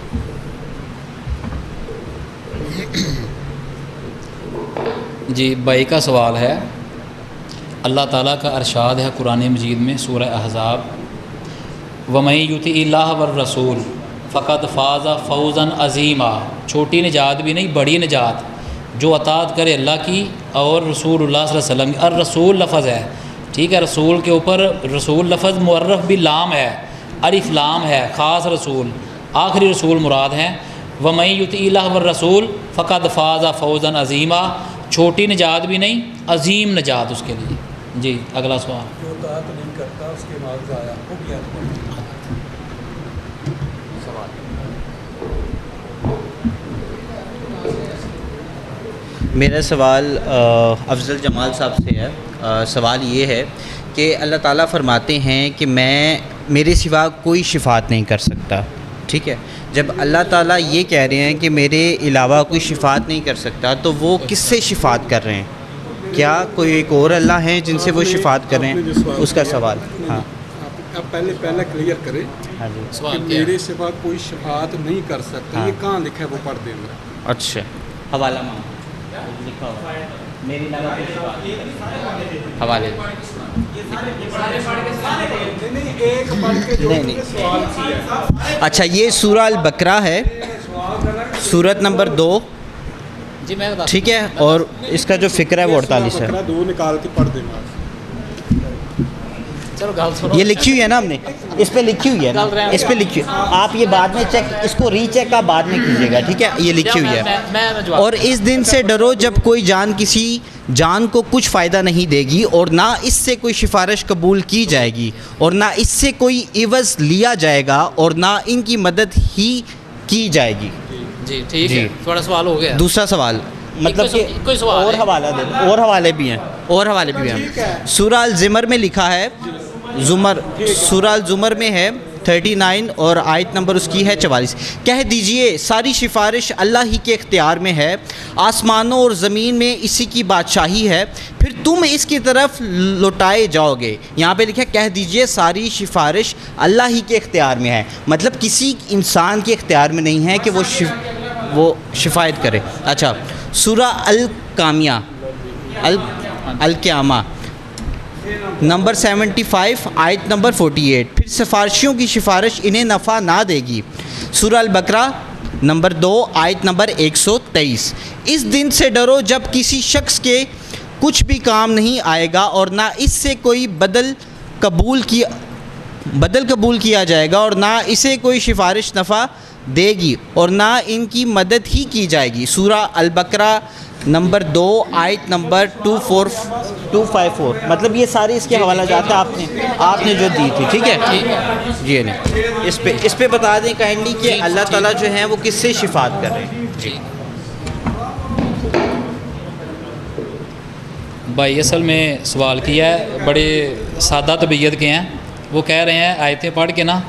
جی بھائی کا سوال ہے. اللہ تعالیٰ کا ارشاد ہے قرآن مجید میں سورہ احزاب, وَمَن يُطِعِ اللَّهَ وَالرَّسُولَ فَقَدْ فَازَ فَوْزًا عَظِيمًا. چھوٹی نجات بھی نہیں, بڑی نجات, جو اطاعت کرے اللہ کی اور رسول اللہ صلی اللہ علیہ وسلم. الرسول لفظ ہے, ٹھیک ہے, رسول کے اوپر رسول لفظ معرف بھی لام ہے, الف لام ہے, خاص رسول, آخری رسول مراد ہیں. وَمَن يُطِعِ اللَّهَ وَالرَّسُولَ فَقَدْ فَازَ فَوْزًا عَظِيمًا. چھوٹی نجات بھی نہیں, عظیم نجات اس کے لیے. جی اگلا سوال. جو اطاعت نہیں کرتا اس کے مال ضائع ہو گیا. میرا سوال افضل جمال صاحب سے ہے. سوال یہ ہے کہ اللہ تعالیٰ فرماتے ہیں کہ میں میرے سوا کوئی شفاعت نہیں کر سکتا, ٹھیک ہے. جب اللہ تعالیٰ یہ کہہ رہے ہیں کہ میرے علاوہ کوئی شفاعت نہیں کر سکتا, تو وہ کس سے شفاعت کر رہے ہیں؟ کیا کوئی ایک اور اللہ ہیں جن سے وہ شفاعت کر رہے ہیں؟ اس کا سوال. ہاں آپ پہلے کلیئر کریں ہاں جی. کہ میرے سوا کوئی شفاعت نہیں کر سکتا. یہ کہاں لکھا ہے وہ پڑھ دیں گے. اچھا حوالہ مانگو لکھا ہوا ہے میری علاوہ کوئی شفاعت نہیں کر سکتا. حوالے اچھا یہ سورہ البقرہ ہے, سورت نمبر 2, جی میں بتا, ٹھیک ہے, اور اس کا جو فکر ہے وہ 48 ہے. 2 نکال کے پڑھ دیں گے. چلو گال سنو. یہ لکھی ہوئی ہے نا ہم نے, اس پہ لکھی ہوئی ہے نا, اس پہ لکھی ہوئی. آپ یہ بعد میں چیک, اس کو ری چیک آپ بعد میں کیجیے گا, ٹھیک ہے. یہ لکھی ہوئی ہے. اور اس دن سے ڈرو جب کوئی جان کسی جان کو کچھ فائدہ نہیں دے گی, اور نہ اس سے کوئی سفارش قبول کی جائے گی, اور نہ اس سے کوئی عوض لیا جائے گا, اور نہ ان کی مدد ہی کی جائے گی. جی ٹھیک ہے, تھوڑا سوال ہو گیا. دوسرا سوال مطلب کہ کوئی سوال اور حوالہ دے, اور حوالے بھی ہیں, اور حوالے بھی ہیں. سورہ الزمر میں لکھا ہے, زمر, سورہ الزمر میں ہے 39 اور آیت نمبر اس کی ہے 44. کہہ دیجئے ساری سفارش اللہ ہی کے اختیار میں ہے, آسمانوں اور زمین میں اسی کی بادشاہی ہے, پھر تم اس کی طرف لوٹائے جاؤ گے. یہاں پہ لکھا ہے کہہ دیجئے ساری سفارش اللہ ہی کے اختیار میں ہے, مطلب کسی انسان کے اختیار میں نہیں ہے کہ وہ شفاعت کرے. اچھا سورہ القامیہ, القیامہ نمبر 75 آیت نمبر 48, پھر سفارشیوں کی سفارش انہیں نفع نہ دے گی. سورہ البقرہ نمبر 2 آیت نمبر 123۔ اس دن سے ڈرو جب کسی شخص کے کچھ بھی کام نہیں آئے گا اور نہ اس سے کوئی بدل قبول کیا جائے گا اور نہ اسے کوئی سفارش نفع دے گی اور نہ ان کی مدد ہی کی جائے گی۔ سورہ البقرہ نمبر 2 آیت نمبر 254۔ مطلب یہ سارے اس کے حوالہ جات آپ نے جو دی تھی، ٹھیک ہے جی۔ اس پہ بتا دیں کائنڈلی کہ اللہ تعالیٰ جو ہیں وہ کس سے شفاعت کر رہے ہیں جی۔ بھائی اصل میں سوال کیا ہے، بڑے سادہ طبیعت کے ہیں، وہ کہہ رہے ہیں آیتیں پڑھ کے نا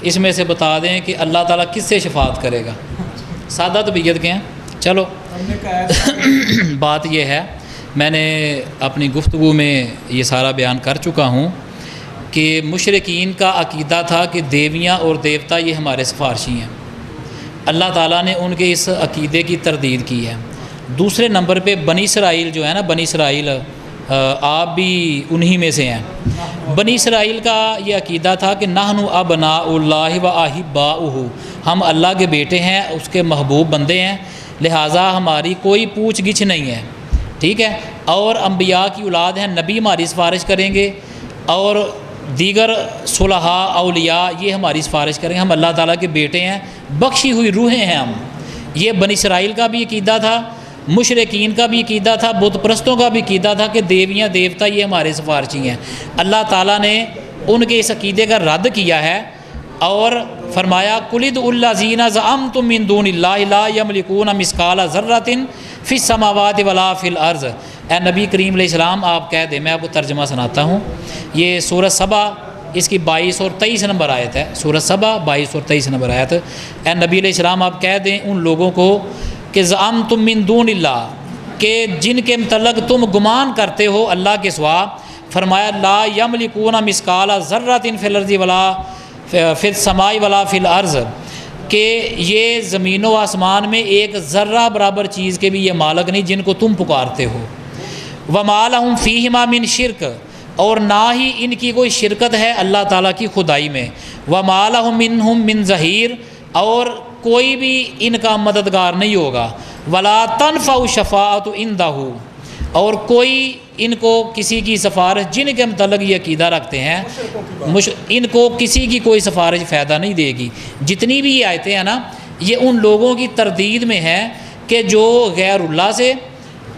اس میں سے بتا دیں کہ اللہ تعالیٰ کس سے شفاعت کرے گا۔ سادہ طبیعت کے ہیں۔ چلو بات یہ ہے، میں نے اپنی گفتگو میں یہ سارا بیان کر چکا ہوں کہ مشرکین کا عقیدہ تھا کہ دیویاں اور دیوتا یہ ہمارے سفارشی ہیں۔ اللہ تعالیٰ نے ان کے اس عقیدے کی تردید کی ہے۔ دوسرے نمبر پہ بنی اسرائیل جو ہے نا، بنی اسرائیل آپ بھی انہی میں سے ہیں۔ بنی اسرائیل کا یہ عقیدہ تھا کہ نحن ابناء اللہ و احباؤہ، ہم اللہ کے بیٹے ہیں، اس کے محبوب بندے ہیں، لہٰذا ہماری کوئی پوچھ گچھ نہیں ہے، ٹھیک ہے۔ اور انبیاء کی اولاد ہیں، نبی ہماری سفارش کریں گے اور دیگر صلحاء اولیاء یہ ہماری سفارش کریں گے، ہم اللہ تعالیٰ کے بیٹے ہیں، بخشی ہوئی روحیں ہیں ہم۔ یہ بنی اسرائیل کا بھی عقیدہ تھا، مشرکین کا بھی عقیدہ تھا، بت پرستوں کا بھی عقیدہ تھا کہ دیویاں دیوتا یہ ہمارے سفارشی ہیں۔ اللہ تعالیٰ نے ان کے اس عقیدے کا رد کیا ہے اور فرمایا قُلِ ادْعُوا الَّذِينَ زَعَمْتُم مِّن دُونِ اللَّهِ لَا يَمْلِكُونَ مِثْقَالَ ذَرَّةٍ فِي السَّمَاوَاتِ وَلَا فِي الْأَرْضِ۔ اے نبی کریم علیہ السلام آپ کہہ دیں، میں آپ کو ترجمہ سناتا ہوں۔ یہ سورہ سبا اس کی 22 اور 23 نمبر آیت ہے، سورہ سبا 22 اور 23 نمبر آیت۔ اے نبی علیہ السلام آپ کہہ دیں ان لوگوں کو کہ زعمتم من دون اللہ، کہ جن کے متعلق تم گمان کرتے ہو اللہ کے سوا، فرمایا لا یملکون مثقال ذرۃ فی الارض ولا فی السماء ولا فی الارض، کہ یہ زمین و آسمان میں ایک ذرہ برابر چیز کے بھی یہ مالک نہیں جن کو تم پکارتے ہو۔ وما لہم فیہما من شرک، اور نہ ہی ان کی کوئی شرکت ہے اللہ تعالیٰ کی خدائی میں۔ وما لہم منہم من ظہیر، اور کوئی بھی ان کا مددگار نہیں ہوگا۔ ولا تنفع الشفاعۃ عندہ، اور کوئی ان کو کسی کی سفارش، جن کے متعلق یہ عقیدہ رکھتے ہیں ان کو کسی کی کوئی سفارش فائدہ نہیں دے گی۔ جتنی بھی یہ آیتیں ہیں نا، یہ ان لوگوں کی تردید میں ہے کہ جو غیر اللہ سے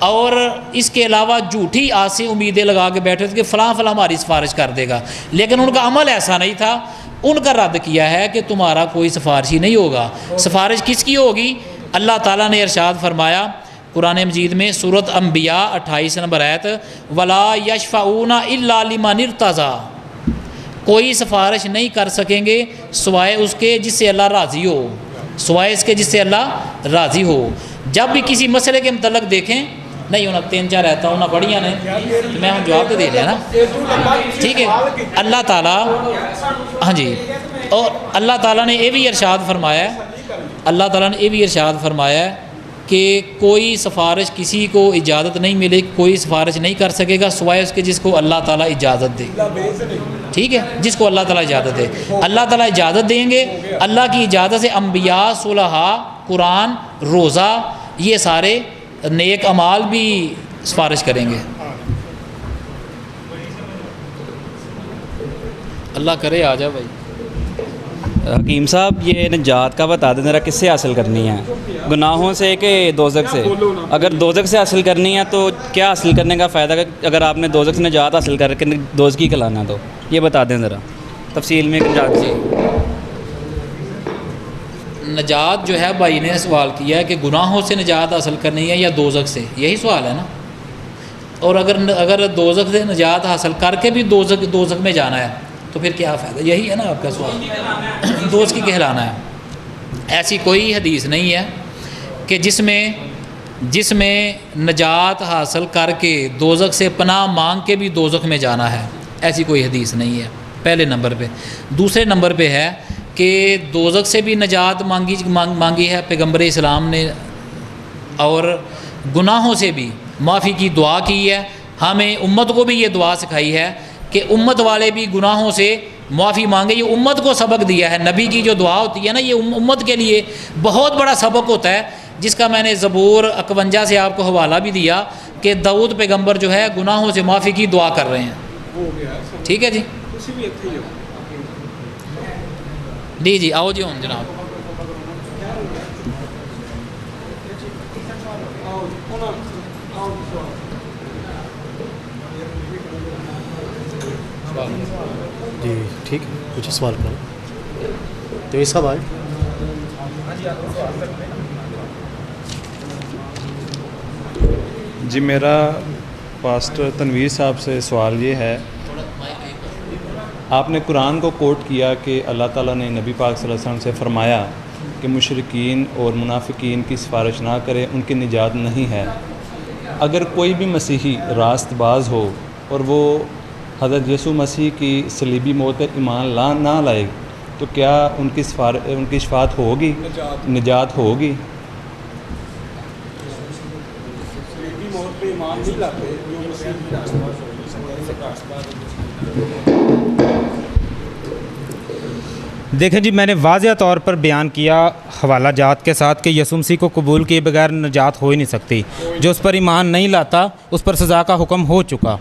اور اس کے علاوہ جھوٹی آس سے امیدیں لگا کے بیٹھے تھے کہ فلاں فلاں ہماری سفارش کر دے گا، لیکن ان کا عمل ایسا نہیں تھا۔ ان کا رد کیا ہے کہ تمہارا کوئی سفارشی نہیں ہوگا۔ سفارش کس کی ہوگی؟ اللہ تعالیٰ نے ارشاد فرمایا قرآن مجید میں سورۃ انبیاء 28 نمبر آیت، ولا یشفعون الا لمن ارتضی، کوئی سفارش نہیں کر سکیں گے سوائے اس کے جس سے اللہ راضی ہو، سوائے اس کے جس سے اللہ راضی ہو۔ جب بھی کسی مسئلے کے متعلق دیکھیں، نہیں ہونا 3-4 رہتا ہونا بڑھیا نے، میں ہم جواب تو دے دیا نا، ٹھیک ہے۔ اللہ تعالیٰ، ہاں جی، اور اللہ تعالیٰ نے یہ بھی ارشاد فرمایا ہے، اللہ تعالیٰ نے یہ بھی ارشاد فرمایا ہے کہ کوئی سفارش کسی کو اجازت نہیں ملے، کوئی سفارش نہیں کر سکے گا سوائے اس کے جس کو اللہ تعالیٰ اجازت دے، ٹھیک ہے، جس کو اللہ تعالیٰ اجازت دے۔ اللہ تعالیٰ اجازت دیں گے، اللہ کی اجازت سے انبیاء، صلحاء، قرآن، روزہ، یہ سارے نیک اعمال بھی سفارش کریں گے۔ اللہ کرے آ جا بھائی۔ حکیم صاحب یہ نجات کا بتا دیں ذرا، کس سے حاصل کرنی ہے؟ گناہوں سے کہ دوزخ سے؟ اگر دوزخ سے حاصل کرنی ہے تو کیا حاصل کرنے کا فائدہ اگر آپ نے دوزخ سے نجات حاصل کر کے دوزخی کلانا تو یہ بتا دیں ذرا تفصیل میں۔ نجات جی، نجات جو ہے بھائی نے سوال کیا ہے کہ گناہوں سے نجات حاصل کرنی ہے یا دوزخ سے، یہی سوال ہے نا۔ اور اگر دوزخ سے نجات حاصل کر کے بھی دوزخ میں جانا ہے تو پھر کیا فائدہ؟ یہی ہے نا آپ کا سوال، دوزخ کی کہلانا ہے۔ ایسی کوئی حدیث نہیں ہے کہ جس میں نجات حاصل کر کے دوزخ سے پناہ مانگ کے بھی دوزخ میں جانا ہے، ایسی کوئی حدیث نہیں ہے، پہلے نمبر پہ۔ دوسرے نمبر پہ ہے کہ دوزخ سے بھی نجات مانگی ہے پیغمبر اسلام نے، اور گناہوں سے بھی معافی کی دعا کی ہے۔ ہمیں امت کو بھی یہ دعا سکھائی ہے کہ امت والے بھی گناہوں سے معافی مانگے. یہ امت کو سبق دیا ہے. نبی کی جو دعا ہوتی ہے نا، یہ امت کے لیے بہت بڑا سبق ہوتا ہے، جس کا میں نے زبور 51 سے آپ کو حوالہ بھی دیا کہ داؤد پیغمبر جو ہے گناہوں سے معافی کی دعا کر رہے ہیں. ٹھیک ہے جی، جی آؤ جی ہوں جناب. جی ٹھیک ہے، کچھ سوال کرو تو یہ سب آئے. جی میرا پاسٹر تنویر صاحب سے سوال یہ ہے، آپ نے قرآن کو کوٹ کیا کہ اللہ تعالیٰ نے نبی پاک صلی اللہ علیہ وسلم سے فرمایا کہ مشرکین اور منافقین کی سفارش نہ کرے، ان کی نجات نہیں ہے. اگر کوئی بھی مسیحی راست باز ہو اور وہ حضرت یسوع مسیح کی صلیبی موت پر ایمان نہ لائے تو کیا ان کی شفاعت ہوگی، نجات ہوگی؟ دیکھیں جی، میں نے واضح طور پر بیان کیا حوالہ جات کے ساتھ کہ یسوع مسیح کو قبول کیے بغیر نجات ہو ہی نہیں سکتی. جو اس پر ایمان نہیں لاتا اس پر سزا کا حکم ہو چکا.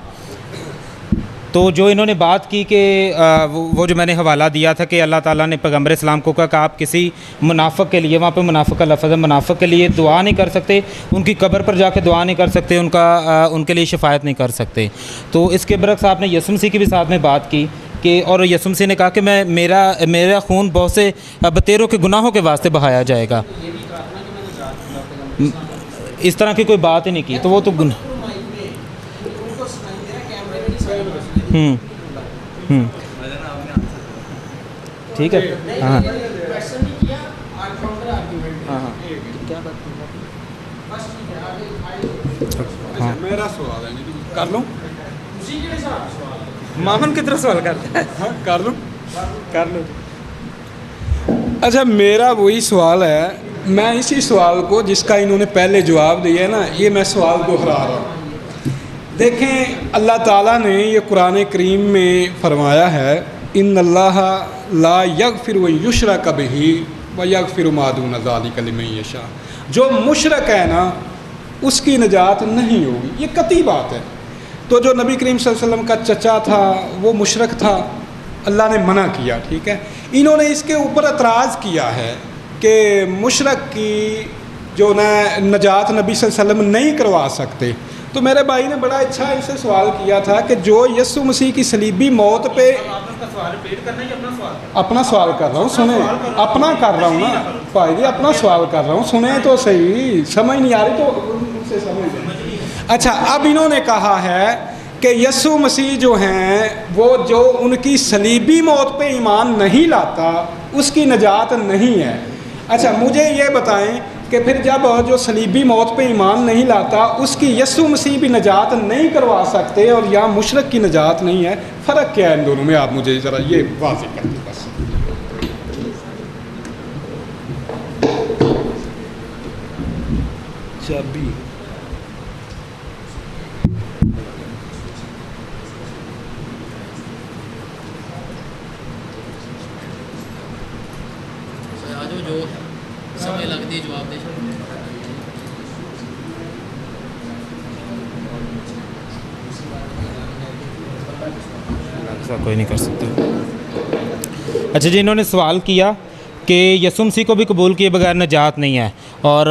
تو جو انہوں نے بات کی کہ وہ جو میں نے حوالہ دیا تھا کہ اللہ تعالیٰ نے پیغمبر اسلام کو کہا کہ آپ کسی منافق کے لیے، وہاں پہ منافق کا لفظ ہے، منافق کے لیے دعا نہیں کر سکتے، ان کی قبر پر جا کے دعا نہیں کر سکتے، ان کے لیے شفاعت نہیں کر سکتے. تو اس کے برعکس آپ نے یسوع مسیح کی بھی ساتھ میں بات کی کہ، اور یسوع مسیح نے کہا کہ میرا خون بہت سے بتیروں کے گناہوں کے واسطے بہایا جائے گا. اس طرح کی کوئی بات ہی نہیں کی. تو وہ تو ٹھیک ہے. ہاں میرا سوال ہے، کر لوں؟ مامن کتنا سوال کرتا ہے؟ کر لوں. اچھا، میرا وہی سوال ہے، میں اسی سوال کو جس کا انہوں نے پہلے جواب دیا ہے نا، یہ میں سوال دوہرا رہا ہوں. دیکھیں، اللہ تعالیٰ نے یہ قرآن کریم میں فرمایا ہے، ان اللہ لا یغفر یشرک بہ ویغفر ما دون ذلک لمن یشاء. جو مشرک ہے نا، اس کی نجات نہیں ہوگی، یہ قطعی بات ہے. تو جو نبی کریم صلی اللہ علیہ وسلم کا چچا تھا وہ مشرک تھا، اللہ نے منع کیا. ٹھیک ہے، انہوں نے اس کے اوپر اعتراض کیا ہے کہ مشرک کی جو نجات نبی صلی اللہ علیہ وسلم نہیں کروا سکتے. تو میرے بھائی نے بڑا اچھا ان سے سوال کیا تھا کہ جو یسوع مسیح کی صلیبی موت پہ، اپنا سوال کر رہا ہوں، سنیں، اپنا کر رہا ہوں نا بھائی جی، اپنا سوال کر رہا ہوں، سنیں تو صحیح، سمجھ نہیں آ رہی تو ان سے سمجھ لیں. اچھا، اب انہوں نے کہا ہے کہ یسوع مسیح جو ہیں وہ جو ان کی صلیبی موت پہ ایمان نہیں لاتا اس کی نجات نہیں ہے. اچھا، مجھے یہ بتائیں کہ پھر جب جو صلیبی موت پہ ایمان نہیں لاتا اس کی یسوع مسیح بھی نجات نہیں کروا سکتے اور یا مشرک کی نجات نہیں ہے، فرق کیا ہے ان دونوں میں؟ آپ مجھے ذرا یہ واضح کر دیں بس. چابی جو سمجھ لگتی ہے جواب دے. ایسا کوئی نہیں کر سکتا. اچھا جی، انہوں نے سوال کیا کہ یسوع مسیح کو بھی قبول کیے بغیر نجات نہیں ہے، اور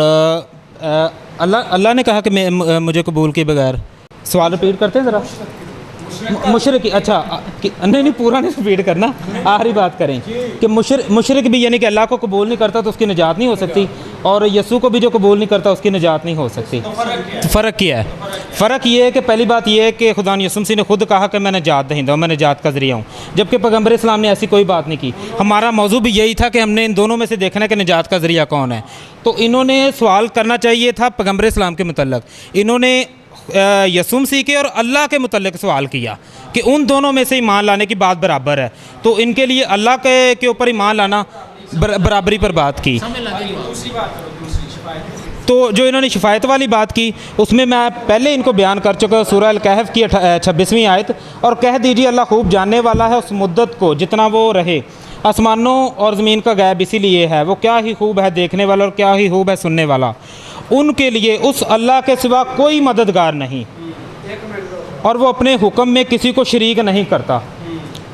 اللہ نے کہا کہ مجھے قبول کیے بغیر. سوال رپیٹ کرتے ہیں ذرا. مشرک، اچھا نہیں پورا نہیں رپیٹ کرنا، آخری بات کریں کہ مشرک بھی یعنی کہ اللہ کو قبول نہیں کرتا تو اس کی نجات نہیں ہو سکتی، اور یسوع کو بھی جو قبول نہیں کرتا اس کی نجات نہیں ہو سکتی. فرق کیا ہے؟ فرق یہ ہے کہ پہلی بات یہ ہے کہ خدا یسوع مسیح نے خود کہا کہ میں نجات دہندہ ہوں، میں نجات کا ذریعہ ہوں، جبکہ پیغمبر اسلام نے ایسی کوئی بات نہیں کی. ہمارا موضوع بھی یہی تھا کہ ہم نے ان دونوں میں سے دیکھنا ہے کہ نجات کا ذریعہ کون ہے. تو انہوں نے سوال کرنا چاہیے تھا پیغمبر اسلام کے متعلق، انہوں نے یسوع مسیح کے اور اللہ کے متعلق سوال کیا کہ ان دونوں میں سے ایمان لانے کی بات برابر ہے. تو ان کے لیے اللہ کے اوپر ایمان لانا برابری پر بات کی. تو جو انہوں نے شفایت والی بات کی اس میں میں پہلے ان کو بیان کر چکا ہوں، سورہ الکہف کی 26ویں آیت، اور کہہ دیجیے اللہ خوب جاننے والا ہے اس مدت کو جتنا وہ رہے، آسمانوں اور زمین کا غیب اسی لیے ہے، وہ کیا ہی خوب ہے دیکھنے والا اور کیا ہی خوب ہے سننے والا، ان کے لیے اس اللہ کے سوا کوئی مددگار نہیں، اور وہ اپنے حکم میں کسی کو شریک نہیں کرتا۔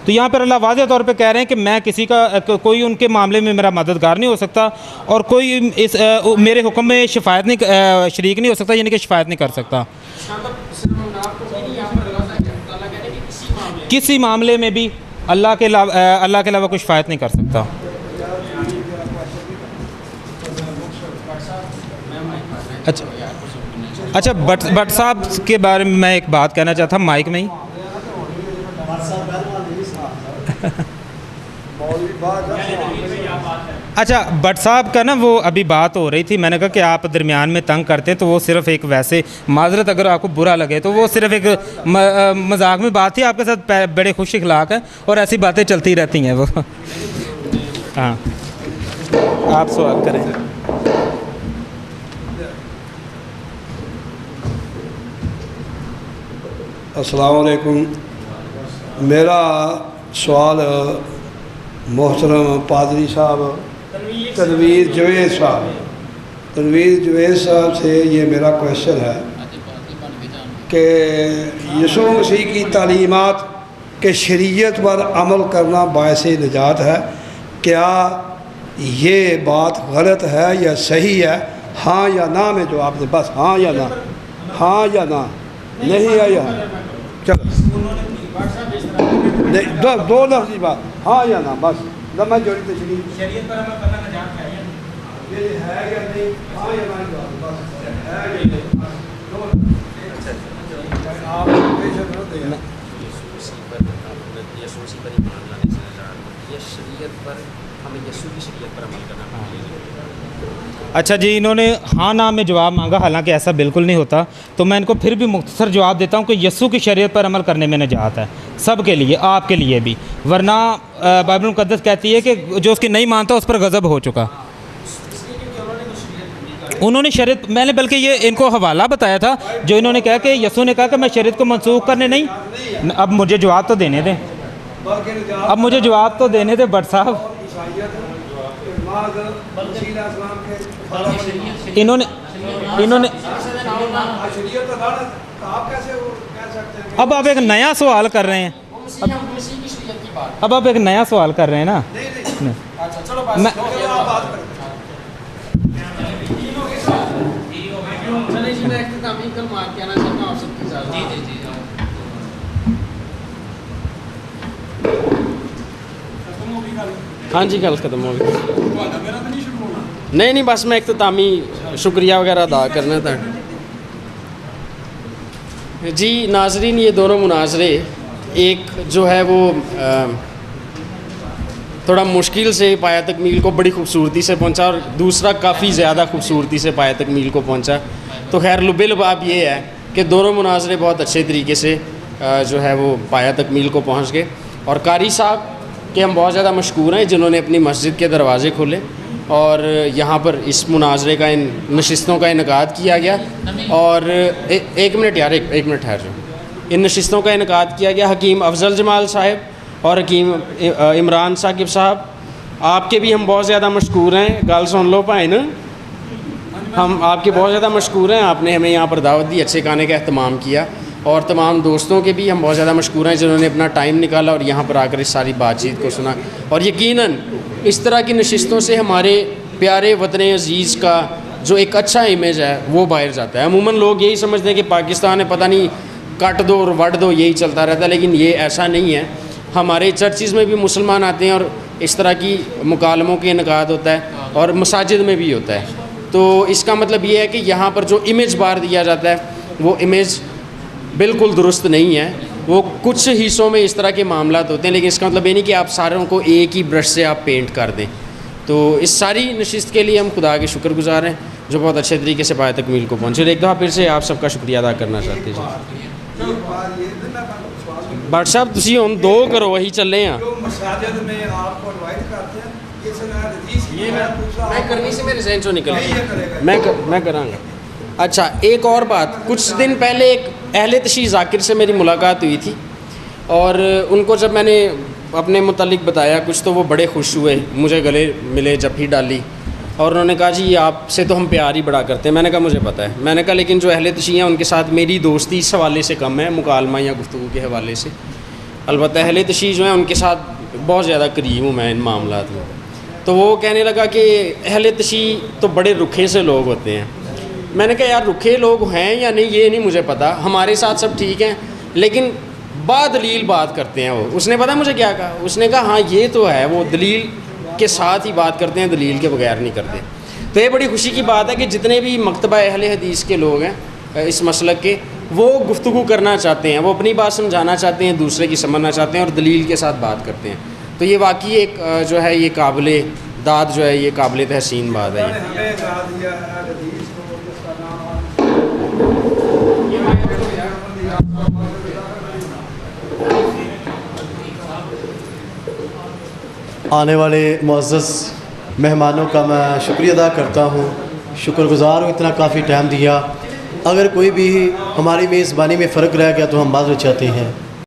تو یہاں پر اللہ واضح طور پہ کہہ رہے ہیں کہ میں کسی کا کوئی ان کے معاملے میں میرا مددگار نہیں ہو سکتا، اور کوئی اس میرے حکم میں شفایت نہیں شریک نہیں ہو سکتا، یعنی کہ شفایت نہیں کر سکتا کسی معاملے میں بھی، اللہ کے علاوہ کوئی شفایت نہیں کر سکتا۔ اچھا بٹ صاحب کے بارے میں میں ایک بات کہنا چاہتا ہوں مائک میں ہی۔ اچھا بٹ صاحب کا نا وہ ابھی بات ہو رہی تھی، میں نے کہا کہ آپ درمیان میں تنگ کرتے ہیں تو وہ صرف ایک ویسے معذرت اگر آپ کو برا لگے تو وہ صرف ایک مذاق میں بات تھی، آپ کے ساتھ بڑے خوش اخلاق ہیں اور ایسی باتیں چلتی رہتی ہیں وہ۔ ہاں آپ سوال کریں۔ السلام علیکم، میرا سوال محترم پادری صاحب تنویر جوید صاحب سے یہ میرا کویشچن ہے کہ یسوع مسیح کی تعلیمات کے شریعت پر عمل کرنا باعث نجات ہے، کیا یہ بات غلط ہے یا صحیح ہے؟ ہاں یا نہ میں جواب دیں، بس ہاں یا نہ، ہاں یا نہ، نہیں ہے یا چلو دو لفظی بات، ہاں یا نہ، بس لمحہ جوڑی تشریح شریعت پر عمل کرنا نجات ہے یا نہیں، ہاں یا نہ، بس ہے یا نہیں، آپ اچھا جی، انہوں نے ہاں نہ میں جواب مانگا، حالانکہ ایسا بالکل نہیں ہوتا، تو میں ان کو پھر بھی مختصر جواب دیتا ہوں کہ یسوع کی شریعت پر عمل کرنے میں نجات ہے، سب کے لیے، آپ کے لیے بھی، ورنہ بائبل مقدس کہتی ہے کہ جو اس کی نہیں مانتا اس پر غضب ہو چکا۔ انہوں نے شریعت، میں نے بلکہ یہ ان کو حوالہ بتایا تھا جو انہوں نے کہا کہ یسوع نے کہا کہ میں شریعت کو منسوخ کرنے نہیں، اب مجھے جواب تو دینے دیں، اب مجھے جواب تو دینے دیں بٹ صاحب۔ انہوں نے اب آپ ایک نیا سوال کر رہے ہیں، اب آپ ایک نیا سوال کر رہے ہیں نا۔ ہاں جی گل ختم ہو گئی، نہیں بس میں اختتامی شکریہ وغیرہ ادا کرنا تھا جی۔ ناظرین، یہ دونوں مناظرے، ایک جو ہے وہ تھوڑا مشکل سے پایا تکمیل کو بڑی خوبصورتی سے پہنچا، اور دوسرا کافی زیادہ خوبصورتی سے پایا تکمیل کو پہنچا۔ تو خیر لب لباب یہ ہے کہ دونوں مناظرے بہت اچھے طریقے سے جو ہے وہ پایا تکمیل کو پہنچ گئے، اور قاری صاحب کہ ہم بہت زیادہ مشکور ہیں جنہوں نے اپنی مسجد کے دروازے کھولے اور یہاں پر اس مناظرے کا ان نشستوں کا انعقاد کیا گیا، اور ایک منٹ یار، ایک منٹ ٹھہر جاؤ، ان نشستوں کا انعقاد کیا گیا۔ حکیم افضل جمال صاحب اور حکیم عمران ثاقب صاحب، آپ کے بھی ہم بہت زیادہ مشکور ہیں، گل سن لو بھائی نا، ہم آپ کے بہت زیادہ مشکور ہیں، آپ نے ہمیں یہاں پر دعوت دی، اچھے کھانے کا اہتمام کیا، اور تمام دوستوں کے بھی ہم بہت زیادہ مشکور ہیں جنہوں نے اپنا ٹائم نکالا اور یہاں پر آ کر اس ساری بات چیت کو سنا، اور یقیناً اس طرح کی نشستوں سے ہمارے پیارے وطن عزیز کا جو ایک اچھا امیج ہے وہ باہر جاتا ہے۔ عموماً لوگ یہی سمجھتے ہیں کہ پاکستان ہے، پتہ نہیں کٹ دو اور وٹ دو، یہی چلتا رہتا ہے، لیکن یہ ایسا نہیں ہے۔ ہمارے چرچز میں بھی مسلمان آتے ہیں اور اس طرح کی مکالموں کے انعقاد ہوتا ہے، اور مساجد میں بھی ہوتا ہے، تو اس کا مطلب یہ ہے کہ یہاں پر جو امیج باہر دیا جاتا ہے وہ امیج بالکل درست نہیں ہے، وہ کچھ حصوں میں اس طرح کے معاملات ہوتے ہیں، لیکن اس کا مطلب یہ نہیں کہ آپ ساروں کو ایک ہی برش سے آپ پینٹ کر دیں۔ تو اس ساری نشست کے لیے ہم خدا کے شکر گزار ہیں جو بہت اچھے طریقے سے پائے تکمیل کو پہنچے، اور ایک دفعہ پھر سے آپ سب کا شکریہ ادا کرنا چاہتے ہیں۔ بٹ صاحب تسی ہم دو کرو وہی چلے ہیں، مساجد میں آپ کو ایڈوائز کرتے ہیں میں کرنے سے میرے ذہن سے نکل گیا، میں کراں گا۔ اچھا ایک اور بات، کچھ دن پہلے ایک اہل تشیع ذاکر سے میری ملاقات ہوئی تھی، اور ان کو جب میں نے اپنے متعلق بتایا کچھ تو وہ بڑے خوش ہوئے، مجھے گلے ملے، جب ہی ڈالی، اور انہوں نے کہا جی آپ سے تو ہم پیار ہی بڑا کرتے ہیں۔ میں نے کہا مجھے پتہ ہے، میں نے کہا لیکن جو اہل تشیع ہیں ان کے ساتھ میری دوستی اس حوالے سے کم ہے، مکالمہ یا گفتگو کے حوالے سے، البتہ اہل تشیع جو ہیں ان کے ساتھ بہت زیادہ قریب ہوں میں ان معاملات میں۔ تو وہ کہنے لگا کہ اہل تشیع تو بڑے رکھے سے لوگ ہوتے ہیں۔ میں نے کہا یار رکھے لوگ ہیں یا نہیں یہ نہیں مجھے پتہ، ہمارے ساتھ سب ٹھیک ہیں، لیکن دلیل بات کرتے ہیں وہ۔ اس نے پتہ مجھے کیا کہا، اس نے کہا ہاں یہ تو ہے، وہ دلیل کے ساتھ ہی بات کرتے ہیں، دلیل کے بغیر نہیں کرتے۔ تو یہ بڑی خوشی کی بات ہے کہ جتنے بھی مکتبہ اہل حدیث کے لوگ ہیں اس مسلک کے، وہ گفتگو کرنا چاہتے ہیں، وہ اپنی بات سمجھانا چاہتے ہیں، دوسرے کی سمجھنا چاہتے ہیں، اور دلیل کے ساتھ بات کرتے ہیں۔ تو یہ واقعی ایک جو ہے یہ قابل داد جو ہے، یہ قابل تحسین بات ہے آنے والے معزز مہمانوں کا میں شکریہ ادا کرتا ہوں، شکر گزار ہوں اتنا کافی ٹائم دیا۔ اگر کوئی بھی ہماری میزبانی میں فرق رہ گیا تو ہم معذرت چاہتے ہیں۔